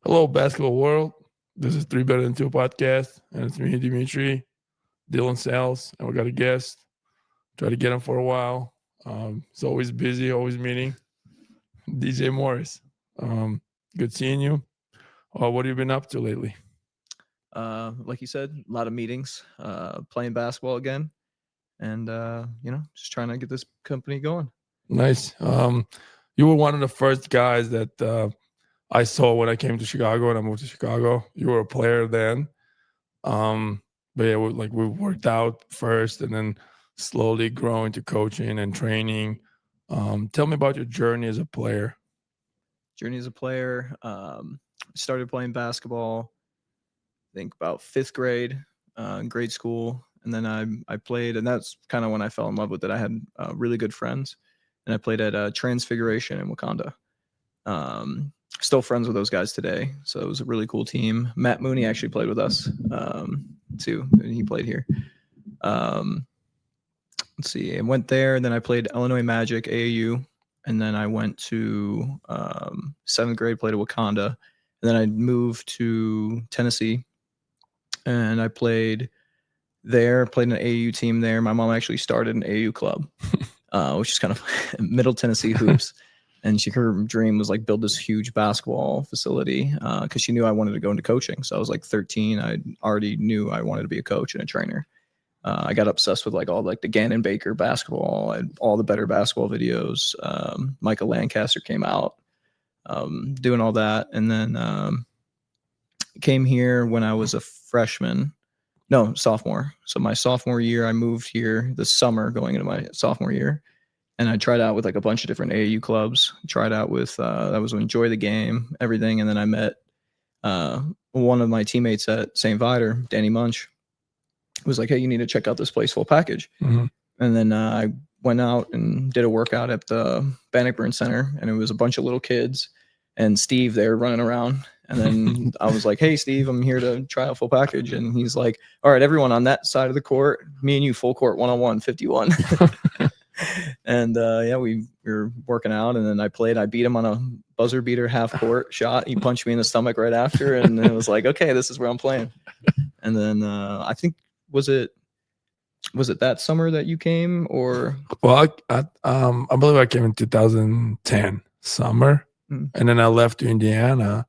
Hello, basketball world. This is 3BetterThan2 podcast, and it's me, Dmitry, Dylan Sales, and we got a guest. Try to get him for a while. He's always busy, always meeting. DJ Morris. Good seeing you. What have you been up to lately? Like you said, a lot of meetings, playing basketball again, and just trying to get this company going. Nice. You were one of the first guys that I saw when I came to Chicago and I moved to Chicago. You were a player then. But yeah, we worked out first and then slowly grow into coaching and training. Tell me about your journey as a player. Started playing basketball, I think about 5th grade, in grade school. And then I played, and that's kind of when I fell in love with it. I had really good friends, and I played at Transfiguration in Wakanda. Still friends with those guys today. So it was a really cool team. Matt Mooney actually played with us too. And he played here. Let's see. I went there, and then I played Illinois Magic, AAU. And then I went to 7th grade, played at Wakanda. And then I moved to Tennessee, and I played there, played an AAU team there. My mom actually started an AAU club, which is kind of Middle Tennessee Hoops. And her dream was like build this huge basketball facility because she knew I wanted to go into coaching. So I was like 13. I already knew I wanted to be a coach and a trainer. I got obsessed with like all like the Gannon Baker basketball and all the better basketball videos. Michael Lancaster came out doing all that. And then came here when I was a sophomore. So my sophomore year, I moved here this summer going into my sophomore year. And I tried out with like a bunch of different AAU clubs. Tried out with, that was Enjoy the Game, everything. And then I met one of my teammates at St. Viator, Danny Munch, was like, hey, you need to check out this place, Full Package. Mm-hmm. And then I went out and did a workout at the Bannockburn Center, and it was a bunch of little kids and Steve there running around. And then I was like, hey, Steve, I'm here to try out Full Package. And he's like, all right, everyone on that side of the court, me and you full court, 1-on-1, 51. And we were working out, and then I beat him on a buzzer beater half court shot. He punched me in the stomach right after, and it was like, okay, this is where I'm playing. And then I think was it that summer that you came, or? Well, I believe I came in 2010 summer, and then I left to Indiana,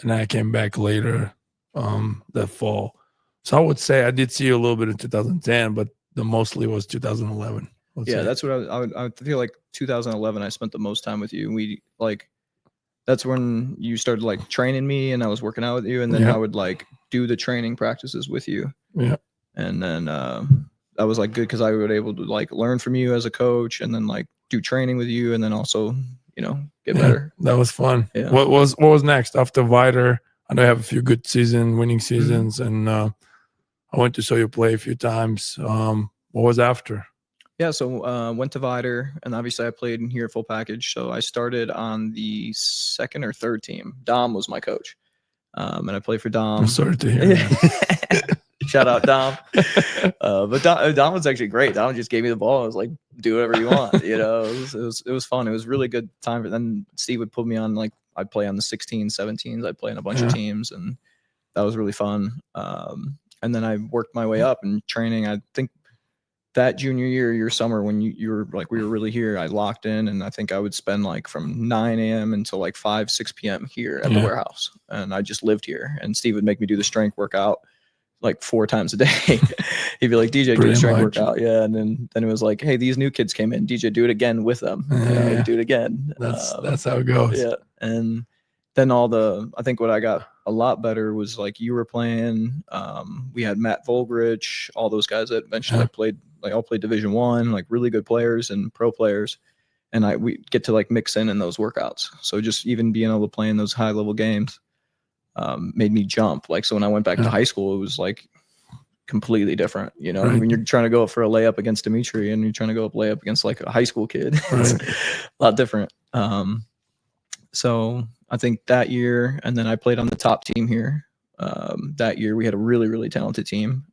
and I came back later that fall. So I would say I did see you a little bit in 2010, but the mostly was 2011. That's what I feel like 2011 I spent the most time with you. That's when you started like training me, and I was working out with you, and then I would like do the training practices with you. Yeah. And then that was like good because I was able to like learn from you as a coach, and then like do training with you, and then also, get better. That was fun. Yeah. What was next after Viator? I know you have a few good winning seasons, and I went to saw you play a few times. What was after? Yeah, so went to Viator, and obviously I played here at Full Package. So I started on the 2nd or 3rd team. Dom was my coach, and I played for Dom. I'm sorry to hear that. Shout out Dom. But Dom was actually great. Dom just gave me the ball. I was like, do whatever you want. It was fun. It was really good time. But then Steve would put me on, like, I'd play on the 16s, 17s. I'd play in a bunch of teams, and that was really fun. And then I worked my way up in training. I think that junior year, your summer, when you were like, we were really here, I locked in, and I think I would spend like from 9 a.m. until like 5, 6 p.m. here at the warehouse. And I just lived here, and Steve would make me do the strength workout like 4 times a day. He'd be like, DJ, do the strength workout. Yeah. And then it was like, hey, these new kids came in, DJ, do it again with them. Do it again. That's how it goes. Yeah. And then I think what I got a lot better was like you were playing, we had Matt Volgrich, all those guys that eventually all played Division I, like really good players and pro players. And we get to like mix in those workouts. So just even being able to play in those high level games made me jump. Like, so when I went back to high school, it was like completely different. Right. When you're trying to go up for a layup against Dmitry, and you're trying to go up layup against like a high school kid, it's a lot different. So I think that year, and then I played on the top team here. That year we had a really, really talented team.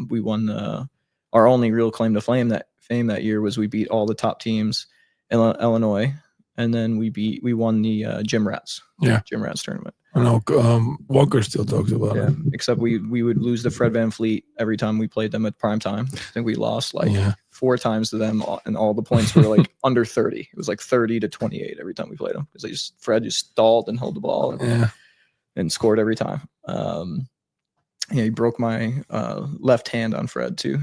We won our only real claim to fame that year was we beat all the top teams in Illinois, and then we won the Gym Rats tournament. I know Walker still talks about it. Except we would lose to Fred VanVleet every time we played them at prime time. I think we lost like 4 times to them, and all the points were like under 30. It was like 30-28 every time we played them because Fred just stalled and held the ball and scored every time. He broke my left hand on Fred too.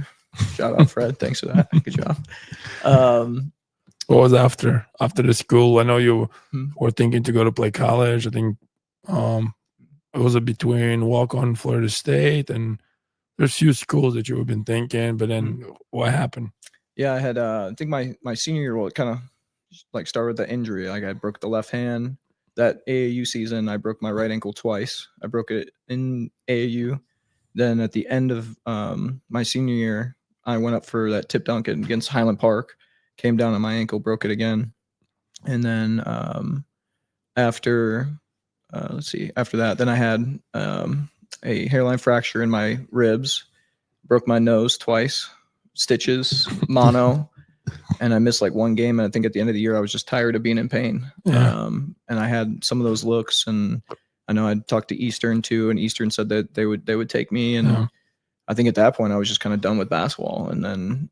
Shout out Fred, thanks for that. Good job. What was after the school? I know you were thinking to go to play college. I think it was between walk-on Florida State, and there's few schools that you have been thinking, but then what happened? Yeah, I had I think my senior year, well, it kind of like started with the injury. Like I broke the left hand that AAU season. I broke my right ankle twice. I broke it in AAU. Then at the end of my senior year, I went up for that tip dunk against Highland Park, came down on my ankle, broke it again. And then after that, then I had a hairline fracture in my ribs, broke my nose twice, stitches, mono, and I missed like 1 game. And I think at the end of the year, I was just tired of being in pain. And I had some of those looks, and I know I'd talked to Eastern too, and Eastern said that they would take me. And I think at that point I was just kind of done with basketball. And then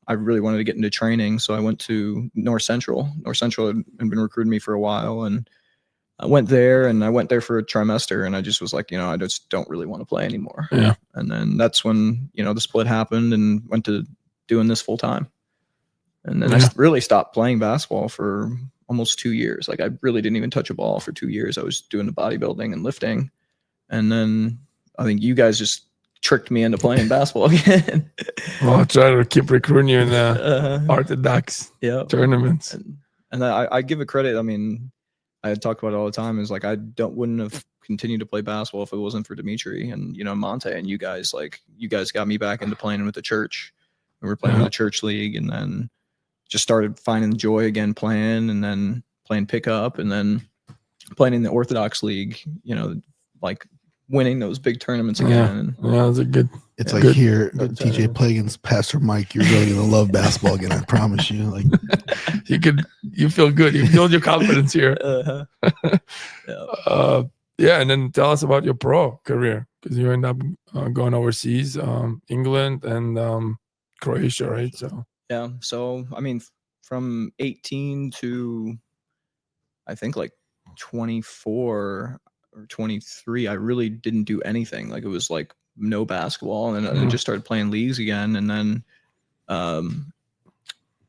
I really wanted to get into training. So I went to North Central. North Central had been recruiting me for a while, and I went there for a trimester, and I just was like, I just don't really want to play anymore. Yeah. And then that's when, the split happened, and went to doing this full time. And then I really stopped playing basketball for almost 2 years. Like I really didn't even touch a ball for 2 years. I was doing the bodybuilding and lifting. And then I think you guys just tricked me into playing basketball again. Well, I'll try to keep recruiting you in the Orthodox tournaments. And I give it credit. I mean, I talk about it all the time. Is like I wouldn't have continued to play basketball if it wasn't for Dmitry and Monte and you guys. Like you guys got me back into playing with the church. We were playing with the church league, and then just started finding joy again playing, and then playing pickup, and then playing in the Orthodox league. Like winning those big tournaments again. Yeah, it was a good. It's like here, TJ play against Pastor Mike. You're really gonna love basketball again. I promise you. Like you feel good. You build your confidence here. And then tell us about your pro career, because you end up going overseas, England and Croatia, right? So I mean, from 18 to I think like 24 or 23, I really didn't do anything. Like it was like no basketball, and then I just started playing leagues again. And then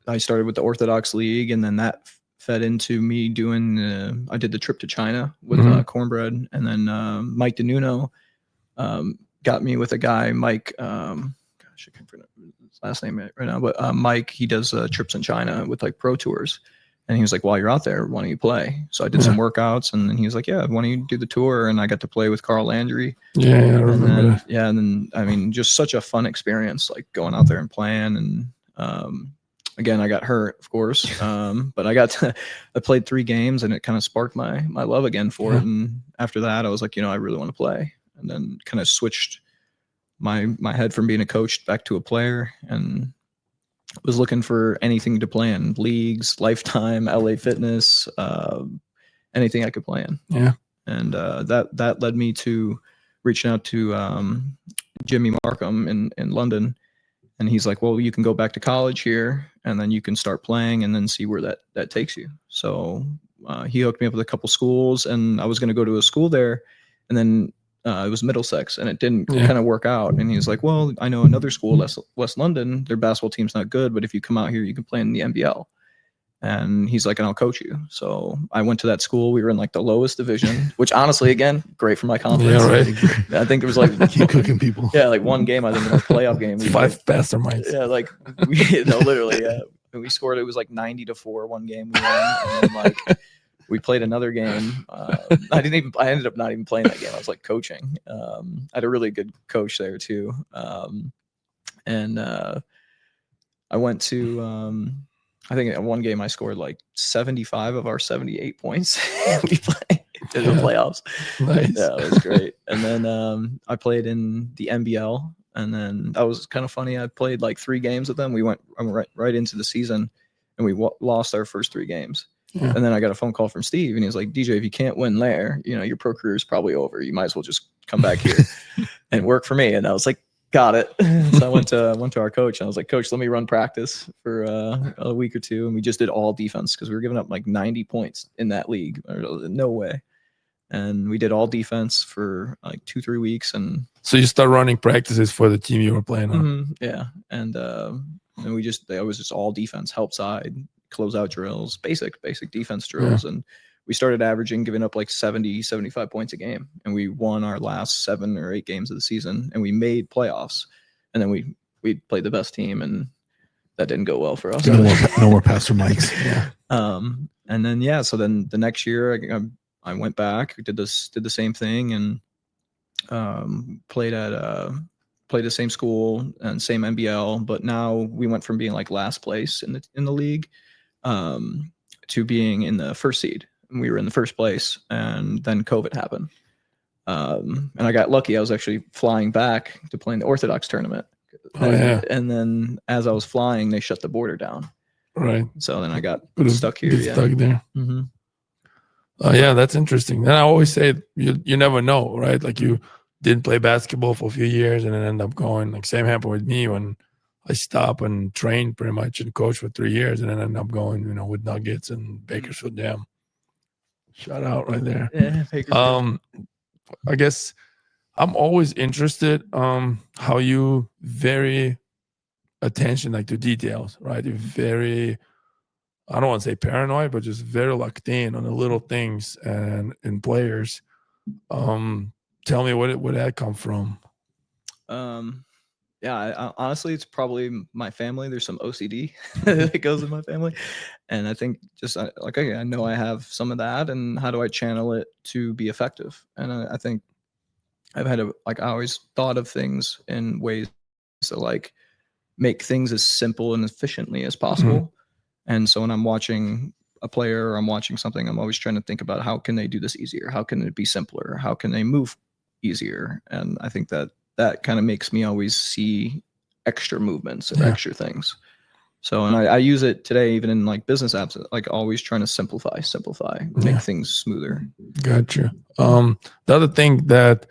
I started with the Orthodox League, and then that fed into me doing I did the trip to China with Cornbread, and then Mike DeNuno got me with a guy, Mike, gosh, I can't pronounce his last name right now, but Mike, he does trips in China with like pro tours. And he was like, while you're out there, why don't you play? So I did some workouts, and then he was like, yeah, why don't you do the tour? And I got to play with Carl Landry. Yeah, I remember that. Yeah, and then, I mean, just such a fun experience, like going out there and playing. And again, I got hurt, of course, but I played 3 games, and it kind of sparked my love again for it. And after that, I was like, I really want to play. And then kind of switched my head from being a coach back to a player, and was looking for anything to play in, leagues, Lifetime, LA Fitness, anything I could play in. Yeah. And that led me to reaching out to Jimmy Markham in London. And he's like, well, you can go back to college here, and then you can start playing and then see where that takes you. So he hooked me up with a couple schools, and I was going to go to a school there, and then it was Middlesex, and it didn't kind of work out. And he's like, well, I know another school, West London, their basketball team's not good, but if you come out here, you can play in the NBL. And he's like, and I'll coach you. So I went to that school. We were in like the lowest division, which honestly, again, great for my confidence. Yeah, right. I think it was like keep cooking people. Yeah, like one game, I think in our playoff game. 5 masterminds. Yeah, like literally, yeah. We scored, it was like 90-4 one game we won. And then like we played another game. I ended up not even playing that game. I was like coaching. I had a really good coach there too. And I went to I think in one game I scored like 75 of our 78 points. We played in the playoffs. Nice. Yeah, it was great. And then I played in the NBL, and then that was kind of funny. I played like 3 games with them. We went right into the season, and we lost our first 3 games. Yeah. And then I got a phone call from Steve, and he was like, DJ, if you can't win there, your pro career is probably over. You might as well just come back here and work for me. And I was like, got it. So I went to our coach, and I was like, Coach, let me run practice for a week or two. And we just did all defense because we were giving up like 90 points in that league. No way. And we did all defense for like 2-3 weeks. And so you start running practices for the team you were playing on. Yeah. And it was just all defense, help side, closeout drills, basic defense drills. Yeah. And we started averaging giving up like 70, 75 points a game. And we won our last 7 or 8 games of the season, and we made playoffs. And then we played the best team, and that didn't go well for us. No more Pastor Mikes. Yeah. And then, so then the next year I went back, did the same thing, and played the same school and same NBL. But now we went from being like last place in the league to being in the first seed. And we were in the first place, and then COVID happened. And I got lucky. I was actually flying back to play in the Orthodox tournament. And then as I was flying, they shut the border down. Right. So then I got stuck here. Stuck there. Mm-hmm. Yeah, that's interesting. And I always say you never know, right? Like you didn't play basketball for a few years and then end up going. Like same happened with me when I stopped and trained pretty much and coached for 3 years and then end up going, with Nuggets and Bakersfield Dam. Shout out right there. Yeah, Bakersfield. I guess I'm always interested how you very attention like to details, right? You're very, I don't want to say paranoid, but just very locked in on the little things and in players. Tell me where that come from. Honestly, it's probably my family. There's some OCD that goes in my family, and I think just I know I have some of that, and how do I channel it to be effective? And I think I've had I always thought of things in ways to like make things as simple and efficiently as possible. Mm-hmm. And so when I'm watching a player or I'm watching something, I'm always trying to think about how can they do this easier? How can it be simpler? How can they move easier? And I think that kind of makes me always see extra movements and extra things. So, and I use it today, even in like business apps, like always trying to simplify, make things smoother. Gotcha. The other thing that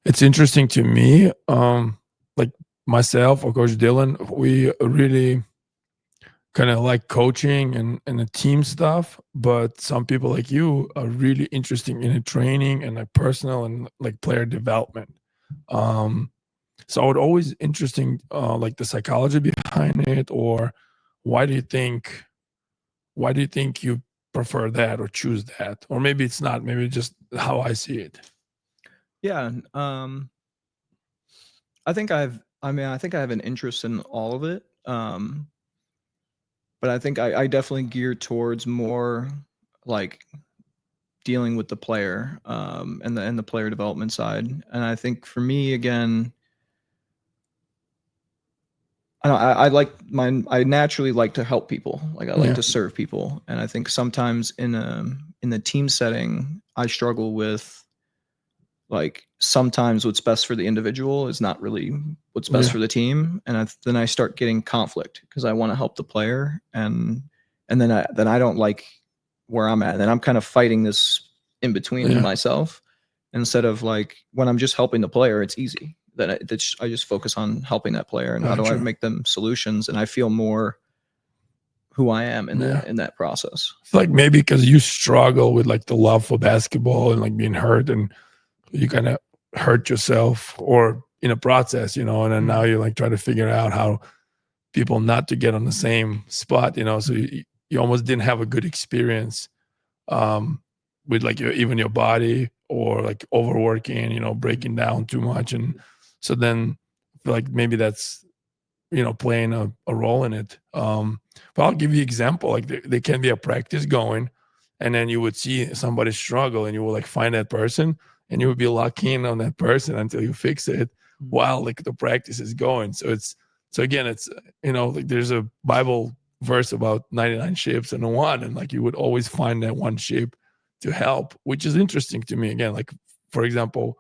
it's interesting to me, like myself or Coach Dylan, we really kind of like coaching and the team stuff, but some people like you are really interested in the training and like personal and like player development. So it always interesting, like the psychology behind it, or why do you think you prefer that or choose that? Or maybe it's not, maybe just how I see it. Yeah. I think I have an interest in all of it. But I think I definitely gear towards more like dealing with the player, and the player development side. And I think for me, again, I naturally like to help people. Like I like to serve people. And I think sometimes in the team setting, I struggle with like sometimes what's best for the individual is not really what's best for the team. And then I start getting conflict because I want to help the player. And then I don't like where I'm at. And then I'm kind of fighting this in between myself, instead of like when I'm just helping the player, it's easy. Then I just focus on helping that player and how do I make them solutions. And I feel more who I am in that process. It's like maybe because you struggle with like the love for basketball and like being hurt, and you kind of hurt yourself or in a process, and then now you're like trying to figure out how people not to get on the same spot, so you almost didn't have a good experience with like even your body, or like overworking, breaking down too much. And so then I feel like maybe that's, playing a role in it. But I'll give you an example. Like there can be a practice going, and then you would see somebody struggle, and you will like find that person, and you would be locked in on that person until you fix it while like the practice is going. So again, it's, like there's a Bible verse about 99 ships and one, and like you would always find that one ship to help, which is interesting to me. Again, like for example,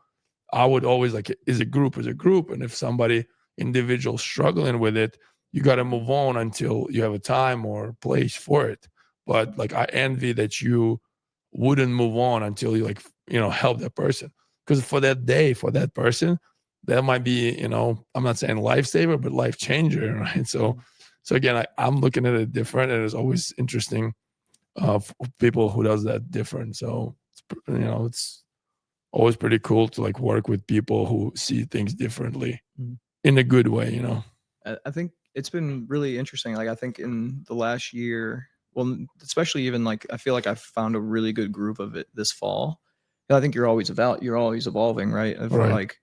I would always like is a group, and if somebody individual struggling with it, you got to move on until you have a time or place for it. but like I envy that you wouldn't move on until you help that person, because for that day, for that person, that might be, I'm not saying lifesaver, but life changer, right? So again, I'm looking at it different, and it's always interesting for people who does that different. So it's always pretty cool to like work with people who see things differently in a good way. I think it's been really interesting. Like I think in the last year, well, especially even like I feel like I've found a really good group of it this fall. I think you're always evolving, right? Like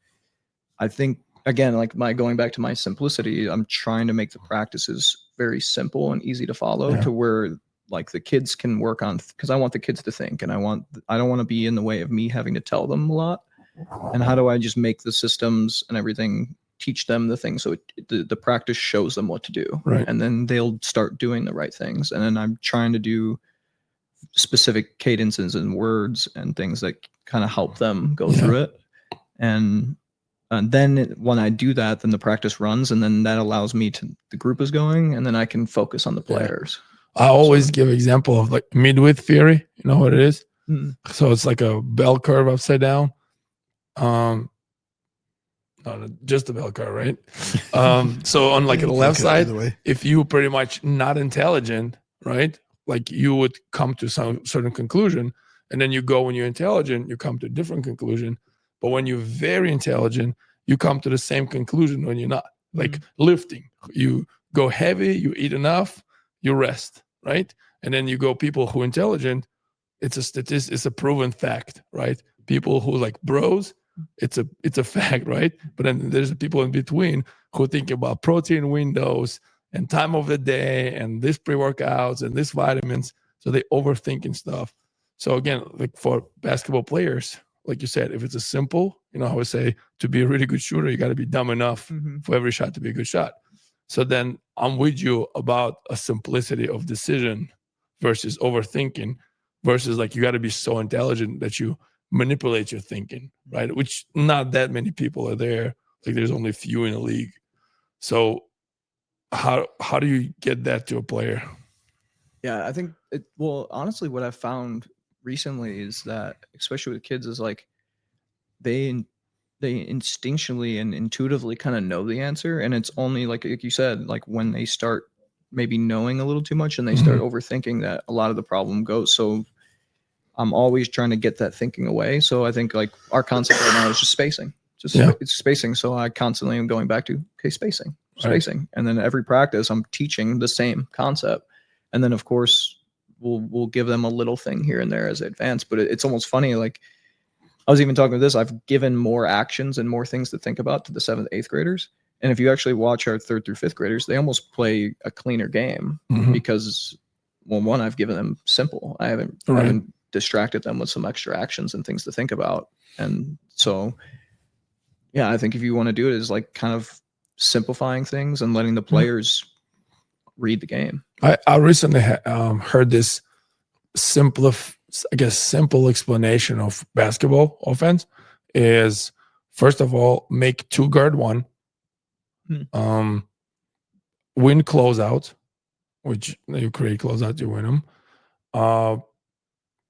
I think again, like going back to my simplicity, I'm trying to make the practices very simple and easy to follow to where like the kids can work on, because I want the kids to think, and I don't want to be in the way of me having to tell them a lot. And how do I just make the systems and everything, teach them the things so the practice shows them what to do, and then they'll start doing the right things. And then I'm trying to do specific cadences and words and things that kind of help them go through it. And then when I do that, then the practice runs, and then that allows me to, the group is going, and then I can focus on the players. I always give example of like Midwit Theory. You know what it is? So it's like a bell curve upside down. No, just the bell curve, right? So on like the left side, if you pretty much not intelligent, right? Like you would come to some certain conclusion, and then you go, when you're intelligent, you come to a different conclusion. But when you're very intelligent, you come to the same conclusion when you're not. Like lifting, you go heavy, you eat enough, you rest, right? And then you go people who intelligent, it's a statistic, it's a proven fact, right? People who like bros, it's a fact, right? But then there's the people in between who think about protein windows and time of the day and this pre-workouts and this vitamins. So they overthinking stuff. So again, like for basketball players, like you said, if it's a simple, I would say to be a really good shooter, you got to be dumb enough for every shot to be a good shot. So then I'm with you about a simplicity of decision versus overthinking, versus like you got to be so intelligent that you manipulate your thinking, right? Which not that many people are there. Like there's only a few in the league. So how do you get that to a player? Yeah, I think well, honestly, what I've found recently is that, especially with kids, is like they instinctually and intuitively kind of know the answer, and it's only like you said, like when they start maybe knowing a little too much and they start overthinking, that a lot of the problem goes. So I'm always trying to get that thinking away. So I think like our concept right now is just spacing. It's spacing. So I constantly am going back to spacing. And then every practice I'm teaching the same concept. And then of course we'll give them a little thing here and there as they advance. But it's almost funny. Like I was even talking about this, I've given more actions and more things to think about to the 7th, 8th graders. And if you actually watch our 3rd through 5th graders, they almost play a cleaner game because, well, one, I've given them simple. I haven't distracted them with some extra actions and things to think about. And so, yeah, I think if you want to do it, is like kind of simplifying things and letting the players read the game. I recently heard this simple explanation of basketball offense is, first of all, make 2 guard 1, win closeout, which you create closeout, you win them,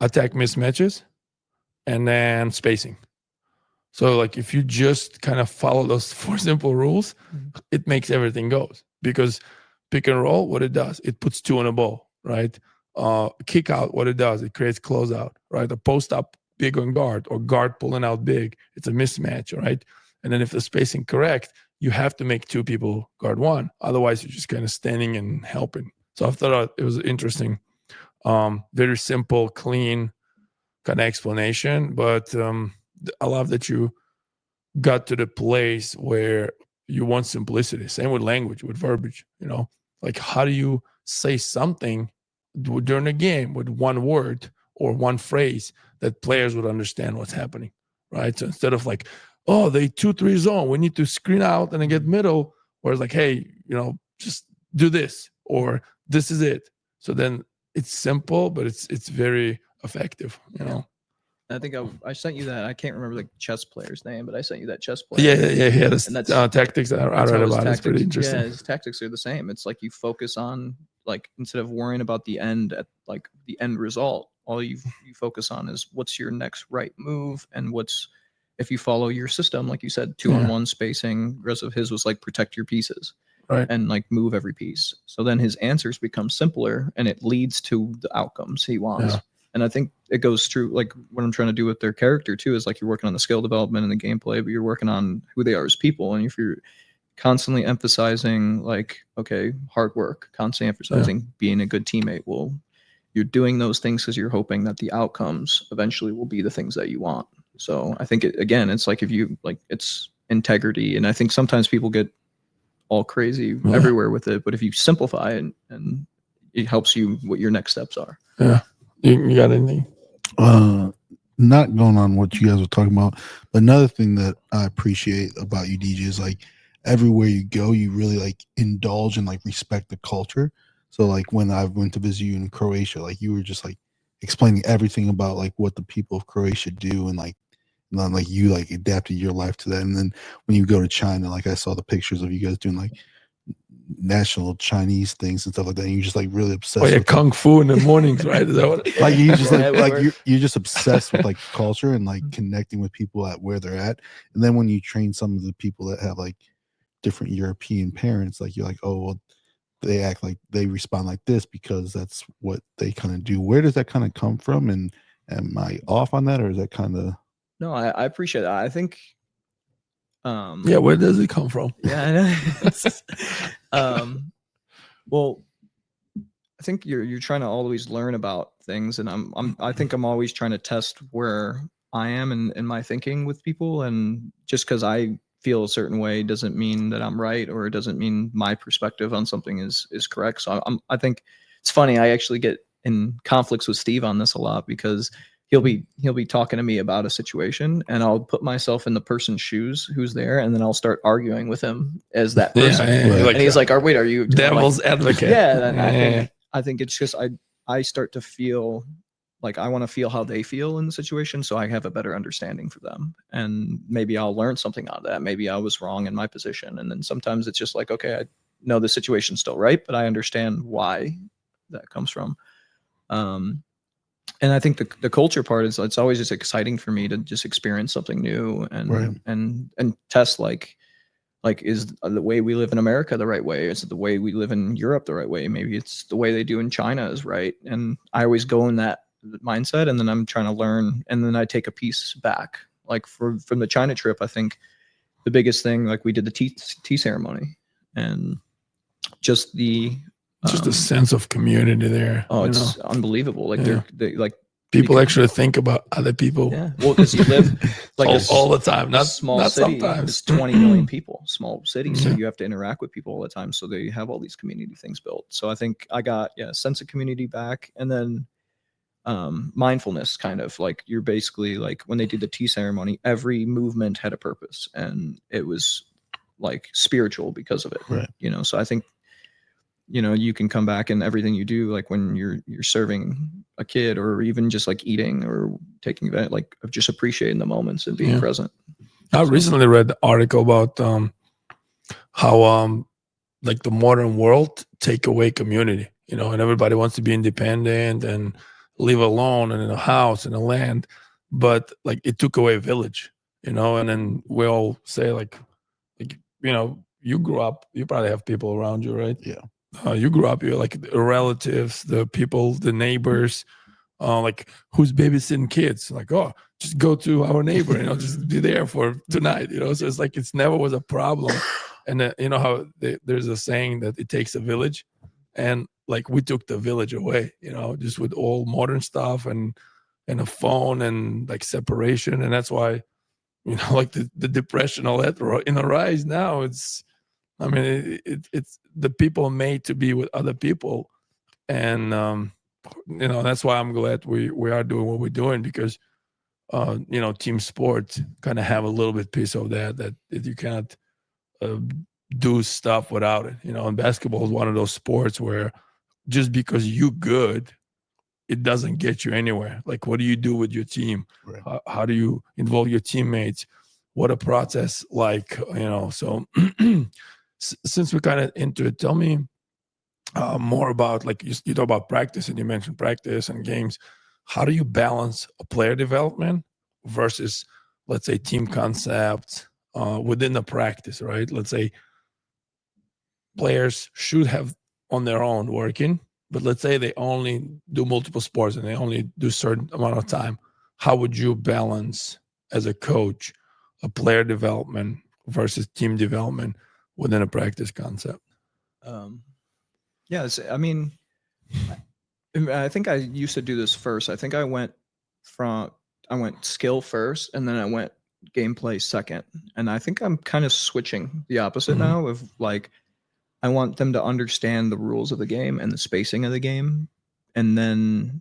attack mismatches, and then spacing. So like if you just kind of follow those 4 simple rules, it makes everything goes. Because pick and roll, what it does, it puts 2 on a ball, right? Kick out, what it does, it creates closeout, right? A post up big on guard, or guard pulling out big, it's a mismatch, right? And then if the spacing correct, you have to make 2 people guard 1. Otherwise, you're just kind of standing and helping. So I thought it was interesting. Very simple, clean kind of explanation. But I love that you got to the place where you want simplicity. Same with language, with verbiage, like how do you say something during a game with 1 word or 1 phrase that players would understand what's happening, right? So instead of like, oh, they 2-3 zone, we need to screen out and then get middle, or it's like, hey, just do this, or this is it. So then it's simple, but it's very effective, I think I sent you that. I can't remember the chess player's name, but I sent you that chess player. Yeah. That's tactics. I read about it. It's pretty interesting. Yeah, his tactics are the same. It's like you focus on like instead of worrying about the end at like the end result, all you focus on is what's your next right move, and what's, if you follow your system, like you said, 2-on-1 spacing. The rest of his was like protect your pieces, Right. and like move every piece. So then his answers become simpler, and it leads to the outcomes he wants. Yeah. And I think it goes through, like what I'm trying to do with their character too is like you're working on the skill development and the gameplay, but you're working on who they are as people. And if you're constantly emphasizing like, okay, hard work, constantly emphasizing being a good teammate, well, you're doing those things because you're hoping that the outcomes eventually will be the things that you want. So I think again, it's like if you like, it's integrity. And I think sometimes people get all crazy everywhere with it, but if you simplify it, and it helps you what your next steps are. Yeah. You got anything? Not going on what you guys were talking about, but another thing that I appreciate about you, DJ, is like everywhere you go, you really like indulge and like respect the culture. So like when I went to visit you in Croatia, like you were just like explaining everything about like what the people of Croatia do, and like you like adapted your life to that. And then when you go to China, like I saw the pictures of you guys doing like national Chinese things and stuff like that, and you're just like really obsessed with kung fu in the mornings, right? Is that what like you just you're just obsessed with like culture and like connecting with people at where they're at. And then when you train some of the people that have like different European parents, like you're like, oh well, they act like they respond like this because that's what they kind of do. Where does that kind of come from? And am I off on that, or is that kind of? No, I appreciate that. I think where does it come from? Yeah, I know. Well, I think you're trying to always learn about things, and I think I'm always trying to test where I am in my thinking with people, and just because I feel a certain way doesn't mean that I'm right, or it doesn't mean my perspective on something is correct. So I think it's funny. I actually get in conflicts with Steve on this a lot, because he'll be talking to me about a situation, and I'll put myself in the person's shoes who's there, and then I'll start arguing with him as that person. Like, and he's like, "Wait, are you devil's advocate?" Yeah, and I think it's just I start to feel like I want to feel how they feel in the situation, so I have a better understanding for them, and maybe I'll learn something out of that. Maybe I was wrong in my position, and then sometimes it's just like, okay, I know the situation's still right, but I understand why that comes from. And I think the culture part is, it's always just exciting for me to just experience something new and test like is the way we live in America the right way? Is it the way we live in Europe the right way? Maybe it's the way they do in China is right. And I always go in that mindset, and then I'm trying to learn, and then I take a piece back. Like from the China trip, I think the biggest thing, like we did the tea ceremony, and just the a sense of community there. Oh, it's unbelievable. Like they like people actually think about other people. Yeah, well, because you live like all the time, not small not city. sometimes. It's 20 million people, small city, so you have to interact with people all the time. So they have all these community things built. So I think I got a sense of community back, and then mindfulness, kind of like you're basically like when they did the tea ceremony, every movement had a purpose, and it was like spiritual because of it. Right. So I think you can come back, and everything you do, like when you're serving a kid, or even just like eating or taking event, like of just appreciating the moments and being present. I recently read the article about how like the modern world take away community, and everybody wants to be independent and live alone and in a house and a land, but like it took away a village, and then we all say like you grew up, you probably have people around you, right? Yeah. You grew up, you're like the relatives, the people, the neighbors, like who's babysitting kids? Like, oh, just go to our neighbor, just be there for tonight, So it's like it's never was a problem. And how there's a saying that it takes a village, and like we took the village away, just with all modern stuff and a phone and like separation, and that's why like the depression, all that in a rise now. It's the people made to be with other people, and that's why I'm glad we are doing what we're doing, because team sports kind of have a little bit piece of that you can't do stuff without it. And basketball is one of those sports where just because you're good, it doesn't get you anywhere. Like, what do you do with your team? Right. How do you involve your teammates? What a process like, so since we're kind of into it, tell me more about, like, you talk about practice, and you mentioned practice and games. How do you balance a player development versus, let's say, team concepts within the practice, right? Let's say players should have on their own working, but let's say they only do multiple sports and they only do a certain amount of time. How would you balance, as a coach, a player development versus team development within a practice concept? Yes, I mean, I think I used to do this first. I think I went skill first, and then I went gameplay second. And I think I'm kind of switching the opposite now of like, I want them to understand the rules of the game and the spacing of the game, and then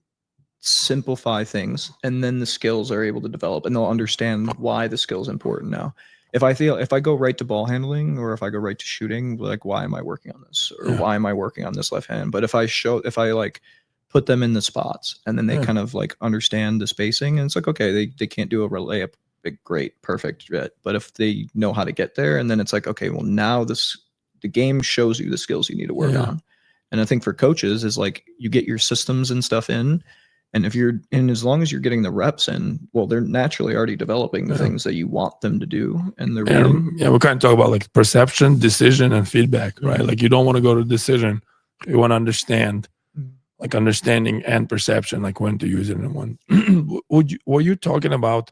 simplify things, and then the skills are able to develop, and they'll understand why the skill is important now. If I go right to ball handling, or if I go right to shooting, like, why am I working on this, or why am I working on this left hand? But if I like put them in the spots, and then they kind of like understand the spacing, and it's like, okay, they can't do a layup great, perfect, but if they know how to get there, and then it's like, okay, well, now the game shows you the skills you need to work on. And I think for coaches is like, you get your systems and stuff in, and as long as you're getting the reps in, well, they're naturally already developing the things that you want them to do, and they're reading. Yeah, we kind of talk about like perception, decision, and feedback, right? Like, you don't want to go to decision, you want to understand, like understanding and perception, like when to use it and when. Were you talking about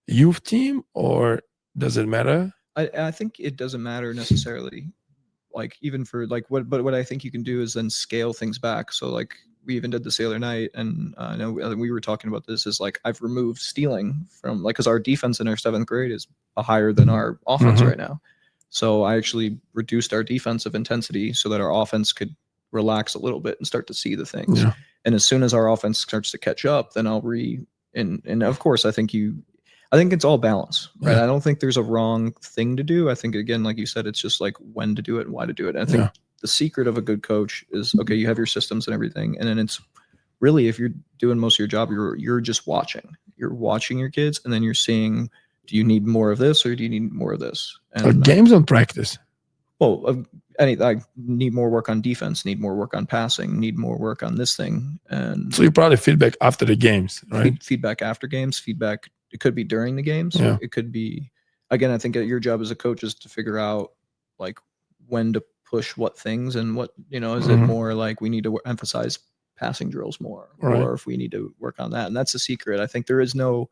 youth team, or does it matter? I think it doesn't matter necessarily. Like, even for like what I think you can do is then scale things back. So like, we even did this the other night, and I know we were talking about this, is like, I've removed stealing from, like, because our defense in our 7th grade is higher than our offense right now. So I actually reduced our defensive intensity so that our offense could relax a little bit and start to see the things. And as soon as our offense starts to catch up, then I'll and of course, I think it's all balance, right? I don't think there's a wrong thing to do. I think, again, like you said, it's just like when to do it and why to do it. And I think the secret of a good coach is, okay, you have your systems and everything, and then it's really, if you're doing most of your job, you're just watching. You're watching your kids, and then you're seeing, do you need more of this, or do you need more of this? And games and practice. Well, I need more work on defense, need more work on passing, need more work on this thing. And so you probably feedback after the games, right? Feedback after games, feedback. It could be during the games. It could be, again, I think your job as a coach is to figure out like when to push what things, and what, is it more like we need to emphasize passing drills more, or if we need to work on that. And that's the secret. I think there is no,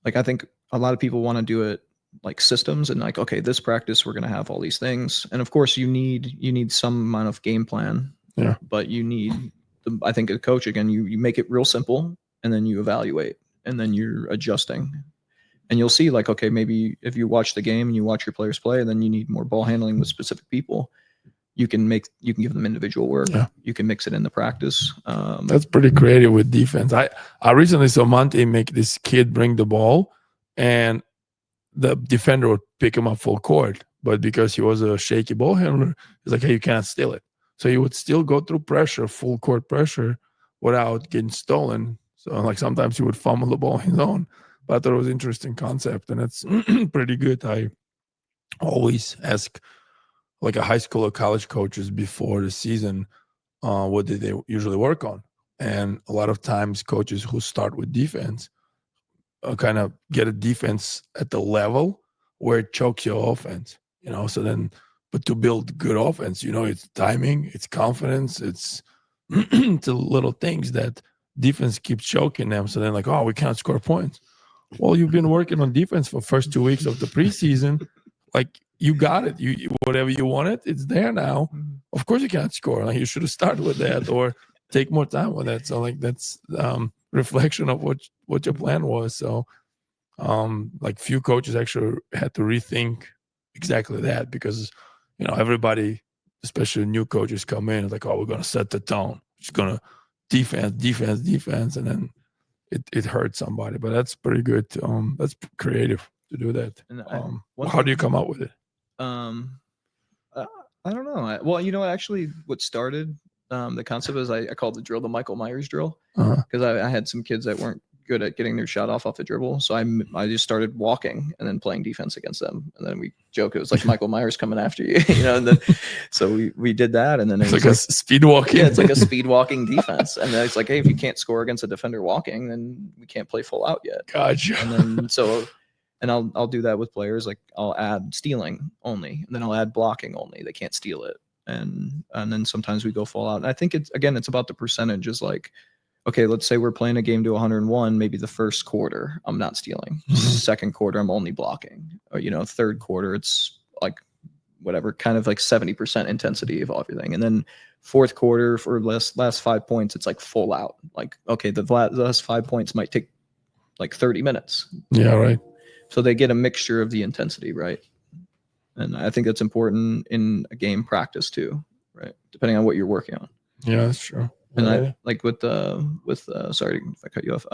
like, I think a lot of people want to do it like systems, and like, okay, this practice we're going to have all these things, and of course you need some amount of game plan, but you need I think a coach, again, you make it real simple, and then you evaluate, and then you're adjusting, and you'll see, like, okay, maybe if you watch the game and you watch your players play, and then you need more ball handling with specific people, you can give them individual work. You can mix it in the practice. That's pretty creative with defense. I recently saw Monte make this kid bring the ball, and the defender would pick him up full court, but because he was a shaky ball handler, he's like, hey, you can't steal it. So he would still go through pressure, full court pressure, without getting stolen. So like, sometimes he would fumble the ball on his own. But I thought it was an interesting concept, and it's pretty good. I always ask like a high school or college coaches before the season, what did they usually work on? And a lot of times coaches who start with defense kind of get a defense at the level where it chokes your offense, so then, but to build good offense, it's timing, it's confidence, it's it's the little things that defense keeps choking them. So then, like, oh, we can't score points. Well, you've been working on defense for first 2 weeks of the preseason. Like, you got it. You whatever you wanted, it's there now. Of course you can't score. Like, you should have started with that, or take more time with that. So like, that's reflection of what your plan was. So like, few coaches actually had to rethink exactly that, because everybody, especially new coaches, come in like, oh, we're gonna set the tone. It's gonna defense, and then it hurts somebody. But that's pretty good. That's creative to do that. How do you come up with it? I don't know. Well, actually, what started the concept is I called the drill the Michael Myers drill, because I had some kids that weren't good at getting their shot off the dribble. So I just started walking and then playing defense against them. And then we joke it was like Michael Myers coming after you, And then so we did that, and then it's like a speed walking. Yeah, it's like a speed walking defense. And then it's like, hey, if you can't score against a defender walking, then we can't play full out yet. Gotcha. And then and I'll do that with players. Like I'll add stealing only, and then I'll add blocking only. They can't steal it. And then sometimes we go full out. And I think it's about the percentage. Is like, okay, let's say we're playing a game to 101. Maybe the first quarter I'm not stealing. Second quarter I'm only blocking. Or third quarter it's like whatever, kind of like 70% intensity of everything. And then fourth quarter for last 5 points, it's like full out. Like, okay, the last 5 points might take like 30 minutes. Yeah, right. So they get a mixture of the intensity, right? And I think that's important in a game practice too, right? Depending on what you're working on. Yeah, that's true. And I like sorry if I cut you off.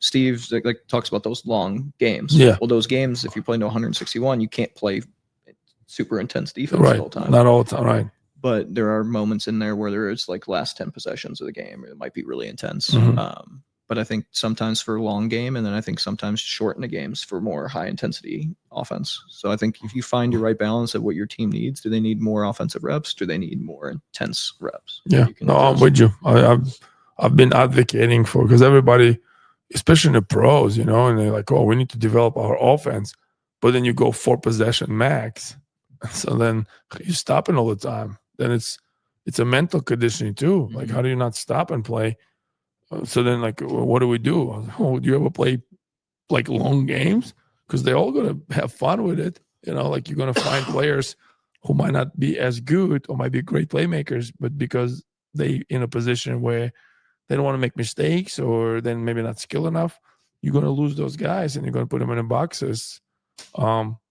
Steve like talks about those long games. Yeah. Well, those games, if you play to 161, you can't play super intense defense right. the whole time. Not all the time, right? But there are moments in there where there is like last 10 possessions of the game. It might be really intense. But I think sometimes for a long game, and then I think sometimes shorten the games for more high intensity offense. So I think if you find your right balance of what your team needs, do they need more offensive reps? Do they need more intense reps? Yeah, no, I'm with you. I've been advocating for, because everybody, especially in the pros, and they're like, oh, we need to develop our offense. But then you go 4 possession max. So then you're stopping all the time. Then it's a mental conditioning too. Like, how do you not stop and play? So then, like, what do we do? Oh, do you ever play like long games? Because they're all going to have fun with it. Like you're going to find players who might not be as good or might be great playmakers, but because they in a position where they don't want to make mistakes or then maybe not skill enough, you're going to lose those guys and you're going to put them in the boxes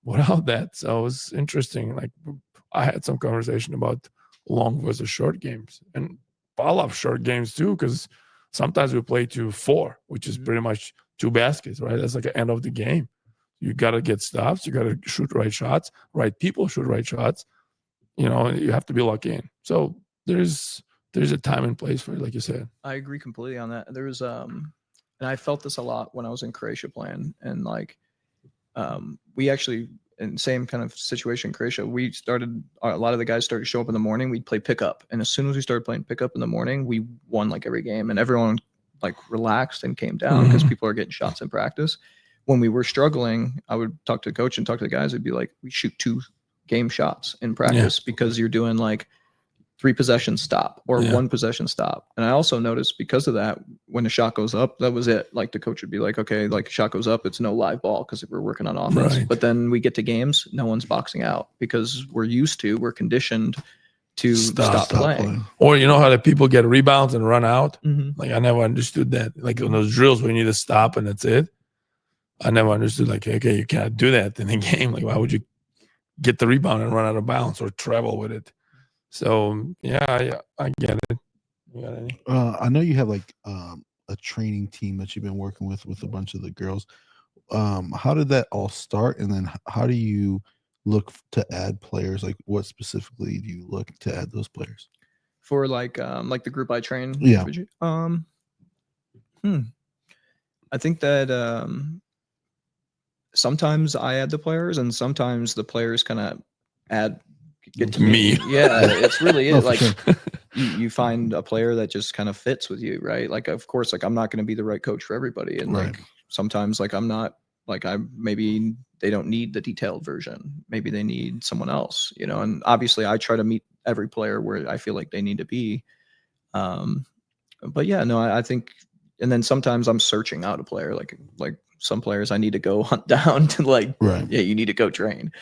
without that. So it's interesting. Like I had some conversation about long versus short games, and I love short games too, because sometimes we play to 4, which is pretty much 2 baskets, right? That's like the end of the game. You got to get stops. You got to shoot right shots. Right people shoot right shots. You have to be locked in. So there's a time and place for it, like you said. I agree completely on that. There's and I felt this a lot when I was in Croatia playing, and like we actually, in the same kind of situation in Croatia, a lot of the guys started to show up in the morning. We'd play pickup, and as soon as we started playing pickup in the morning, we won like every game, and everyone like relaxed and came down because people are getting shots in practice. When we were struggling, I would talk to the coach and talk to the guys. It'd be like, we shoot 2 game shots in practice because you're doing like 3 possession stop or 1 possession stop. And I also noticed because of that, when the shot goes up, that was it. Like the coach would be like, okay, like shot goes up, it's no live ball because we're working on offense. Right. But then we get to games, no one's boxing out because we're conditioned to stop playing. Or how the people get rebounds and run out. Like I never understood that. Like on those drills where you need to stop and that's it. I never understood, like, okay, you can't do that in the game. Like, why would you get the rebound and run out of bounds or travel with it? So, yeah, I get it. You got any? I know you have like a training team that you've been working with a bunch of the girls. How did that all start? And then how do you look to add players? Like, what specifically do you look to add those players? For like the group I train? Yeah. I think that sometimes I add the players, and sometimes the players kind of get to me. Yeah, it's really it. Like you find a player that just kind of fits with you, right? Like, of course, like I'm not going to be the right coach for everybody, and like sometimes like I'm not, like maybe they don't need the detailed version. Maybe they need someone else, and obviously I try to meet every player where I feel like they need to be. But yeah, no, I think, and then sometimes I'm searching out a player, like some players I need to go hunt down to like, yeah, you need to go train.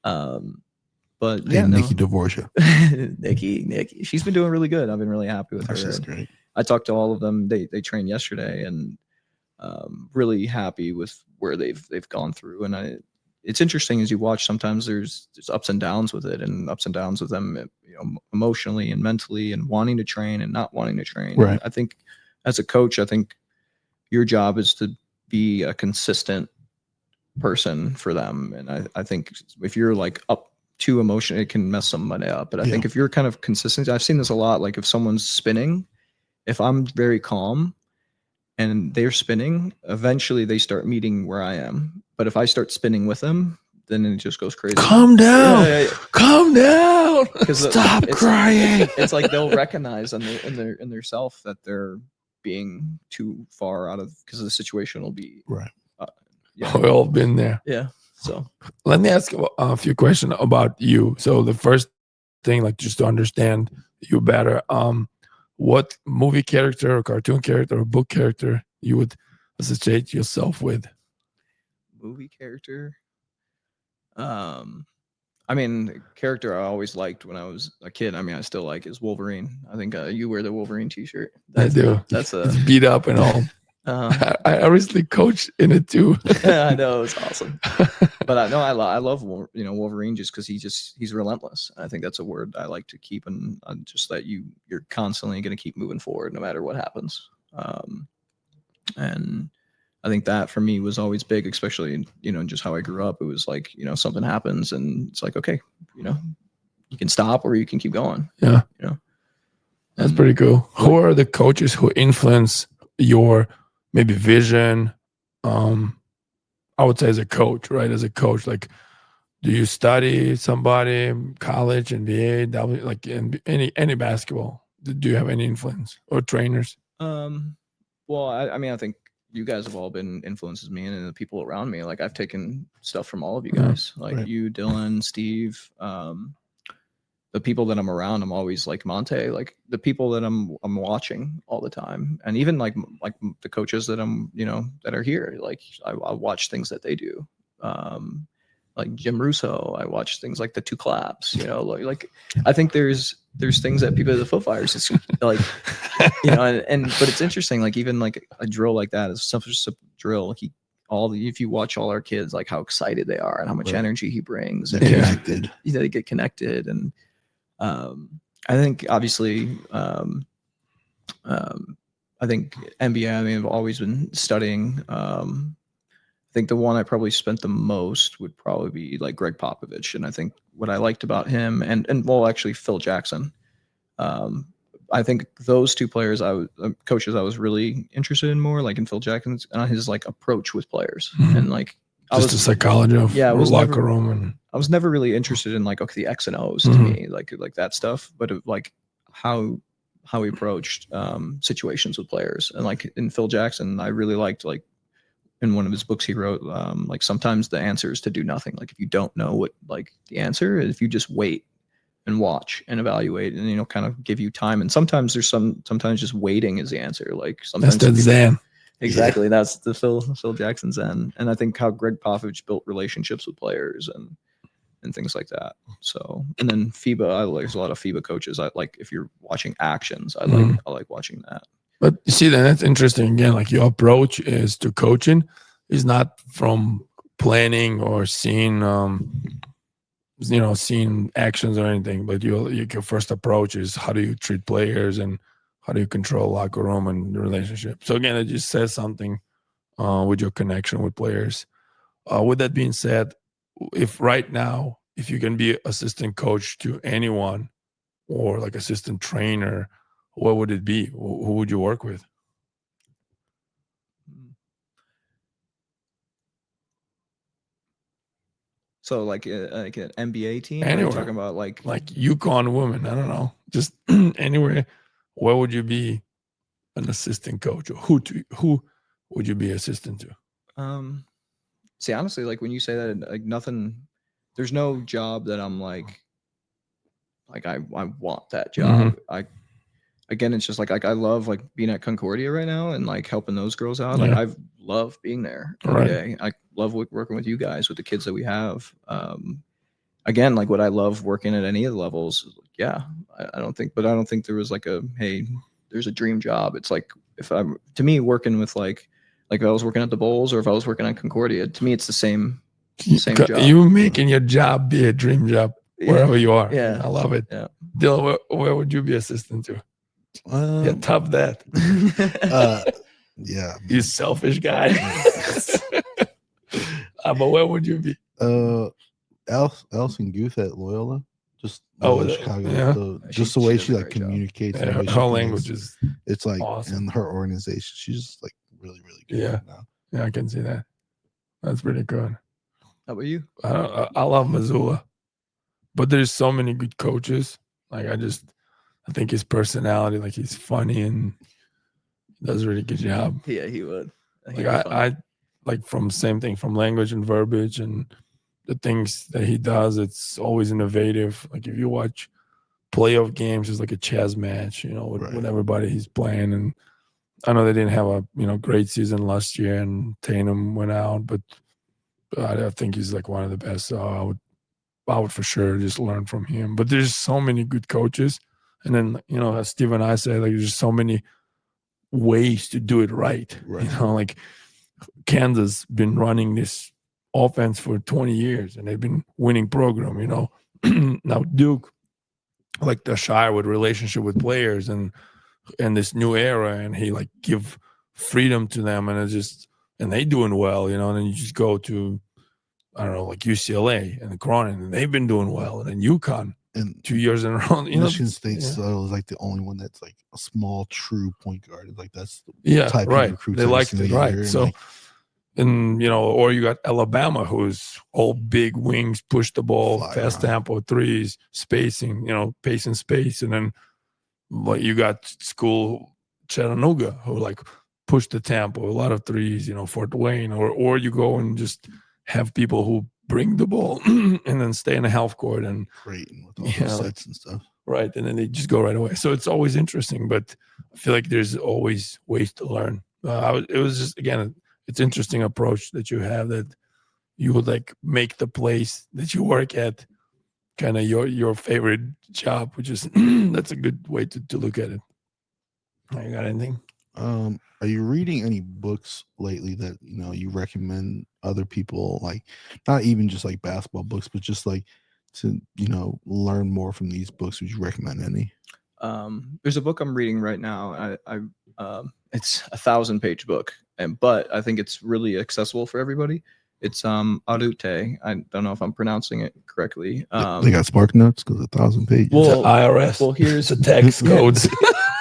But yeah, Nikki Dvorak. Nikki, she's been doing really good. I've been really happy with her. She's great. I talked to all of them. They trained yesterday, and really happy with where they've gone through. And it's interesting as you watch. Sometimes there's ups and downs with it, and ups and downs with them, emotionally and mentally, and wanting to train and not wanting to train. Right. I think as a coach, I think your job is to be a consistent person for them. And I think if you're like up too emotional, it can mess somebody up. But I think if you're kind of consistent, I've seen this a lot. Like if someone's spinning, if I'm very calm, and they're spinning, eventually they start meeting where I am. But if I start spinning with them, then it just goes crazy. Calm down. Yeah. Calm down. 'Cause Stop crying. It's like they'll recognize in their self that they're being too far out of, because the situation will be Right. Yeah. We've all been there. Yeah. So Let me ask a few questions about you. So the first thing, like just to understand you better, what movie character or cartoon character or book character you would associate yourself with? movie character. I mean, the character I always liked when I was a kid, I mean, I still like, is Wolverine. I think you wear the Wolverine t-shirt. I do. That's It's beat up and all. I recently coached in it too. I know, it's awesome. But I know I love Wolverine just because he's relentless. I think that's a word I like to keep, and just that you're constantly going to keep moving forward no matter what happens. And I think that for me was always big, especially just how I grew up. It was like something happens and it's like, okay, you can stop or you can keep going. Yeah, that's pretty cool. Who are the coaches who influence your maybe vision? I would say as a coach, right? As a coach, like, do you study somebody, college, NBA, like in any basketball? Do you have any influence or trainers? Well, I mean, I think you guys have all been influences me and the people around me. Like, I've taken stuff from all of you guys, like Right. you, Dylan, Steve, the people that I'm around. I'm always like Monte, like the people that I'm watching all the time, and even like the coaches that I'm that are here. Like I watch things that they do. Like Jim Russo, I watch things like the Two Claps. Like I think there's things that people at the Foot Fighters, it's like but it's interesting. Like even like a drill like that is just a drill. If you watch all our kids, like how excited they are and how much energy he brings, and Connected. they get connected. And I think obviously I think NBA, I mean, I've always been studying. I think the one I probably spent the most would probably be like Greg Popovich. And I think what I liked about him and well, actually Phil Jackson. I think those two players, coaches I was really interested in more, like in Phil Jackson's and his like approach with players. And like, just the psychology of locker room. And I was never really interested in like, okay, the X and O's to me, like that stuff, but like how he approached situations with players. And like in Phil Jackson, I really liked, like in one of his books he wrote, like sometimes the answer is to do nothing. Like if you don't know what like the answer is, if you just wait and watch and evaluate and kind of give you time. And sometimes sometimes just waiting is the answer. Like sometimes that's the Zen. Exactly. Yeah. That's the Phil Jackson Zen. And I think how Greg Popovich built relationships with players and things like that. So, and then FIBA, there's a lot of FIBA coaches. I like, if you're watching actions, I like watching that. But you see, then that's interesting. Again, like your approach is to coaching is not from planning or seeing, seeing actions or anything. But your first approach is how do you treat players and how do you control locker room and the relationship. So again, it just says something with your connection with players. With that being said, if right now, if you can be assistant coach to anyone or like assistant trainer, what would it be? Who would you work with? So like an NBA team? Anywhere. Or talking about like UConn women? I don't know. Just anywhere. Where would you be an assistant coach, or who would you be assistant to? See, honestly, like when you say that, like nothing, there's no job that I'm like I want that job. Again, it's just like I love like being at Concordia right now and like helping those girls out. Like I love being there every day. I love working with you guys, with the kids that we have. Again, like what I love working at any of the levels. Yeah, I don't think there was like hey, there's a dream job. It's like to me, working with like if I was working at the Bulls or if I was working at Concordia, to me, it's the same job. You making your job be a dream job wherever you are. Yeah, I love it. Yeah, Dylan, where would you be assistant to? Top that. Yeah, you selfish guy. But where would you be? Alison Guth at Loyola. Just Chicago. Yeah. Just the way she like communicates. Her language is it's like awesome. in her organization, she's just like really, really good Yeah. right now. Yeah, I can see that. That's pretty good. How about you? I love Missoula, but there's so many good coaches. Like I think his personality, like he's funny and does a really good job. Yeah, he would. Like I like from same thing from language and verbiage and the things that he does. It's always innovative. Like if you watch playoff games, it's like a chess match, with everybody he's playing. And I know they didn't have a great season last year, and Tatum went out, but I think he's like one of the best. So I would for sure just learn from him. But there's so many good coaches, and then as Steve and I say, like there's so many ways to do it right. Like Kansas been running this offense for 20 years, and they've been winning program. Now Duke, like the Shire with relationship with players and this new era, and he like give freedom to them, and they doing well. And then you just go to I don't know, like UCLA and Cronin, and they've been doing well, and then UConn And 2 years in a row. Michigan State still is like the only one that's like a small, true point guard. Like that's the type right. of recruits They liked it, right? year. So, or you got Alabama, who's all big wings, push the ball, fast tempo, threes, spacing, pace and space, and then like you got school Chattanooga, who like push the tempo, a lot of threes, Fort Wayne, or you go and just have people who bring the ball and then stay in the half court and Creighton with all the sets and stuff. Right. And then they just go right away. So it's always interesting, but I feel like there's always ways to learn. It was just, again, it's interesting approach that you have, that you would like make the place that you work at kind of your favorite job, which is that's a good way to look at it. You got anything? Are you reading any books lately that you recommend other people, like not even just like basketball books, but just like to learn more from these books? Would you recommend any? There's a book I'm reading right now. It's a 1,000-page book, but I think it's really accessible for everybody. It's Arute. I don't know if I'm pronouncing it correctly. They got Spark Notes because 1,000 pages. Well, IRS. Well, here's the tax codes.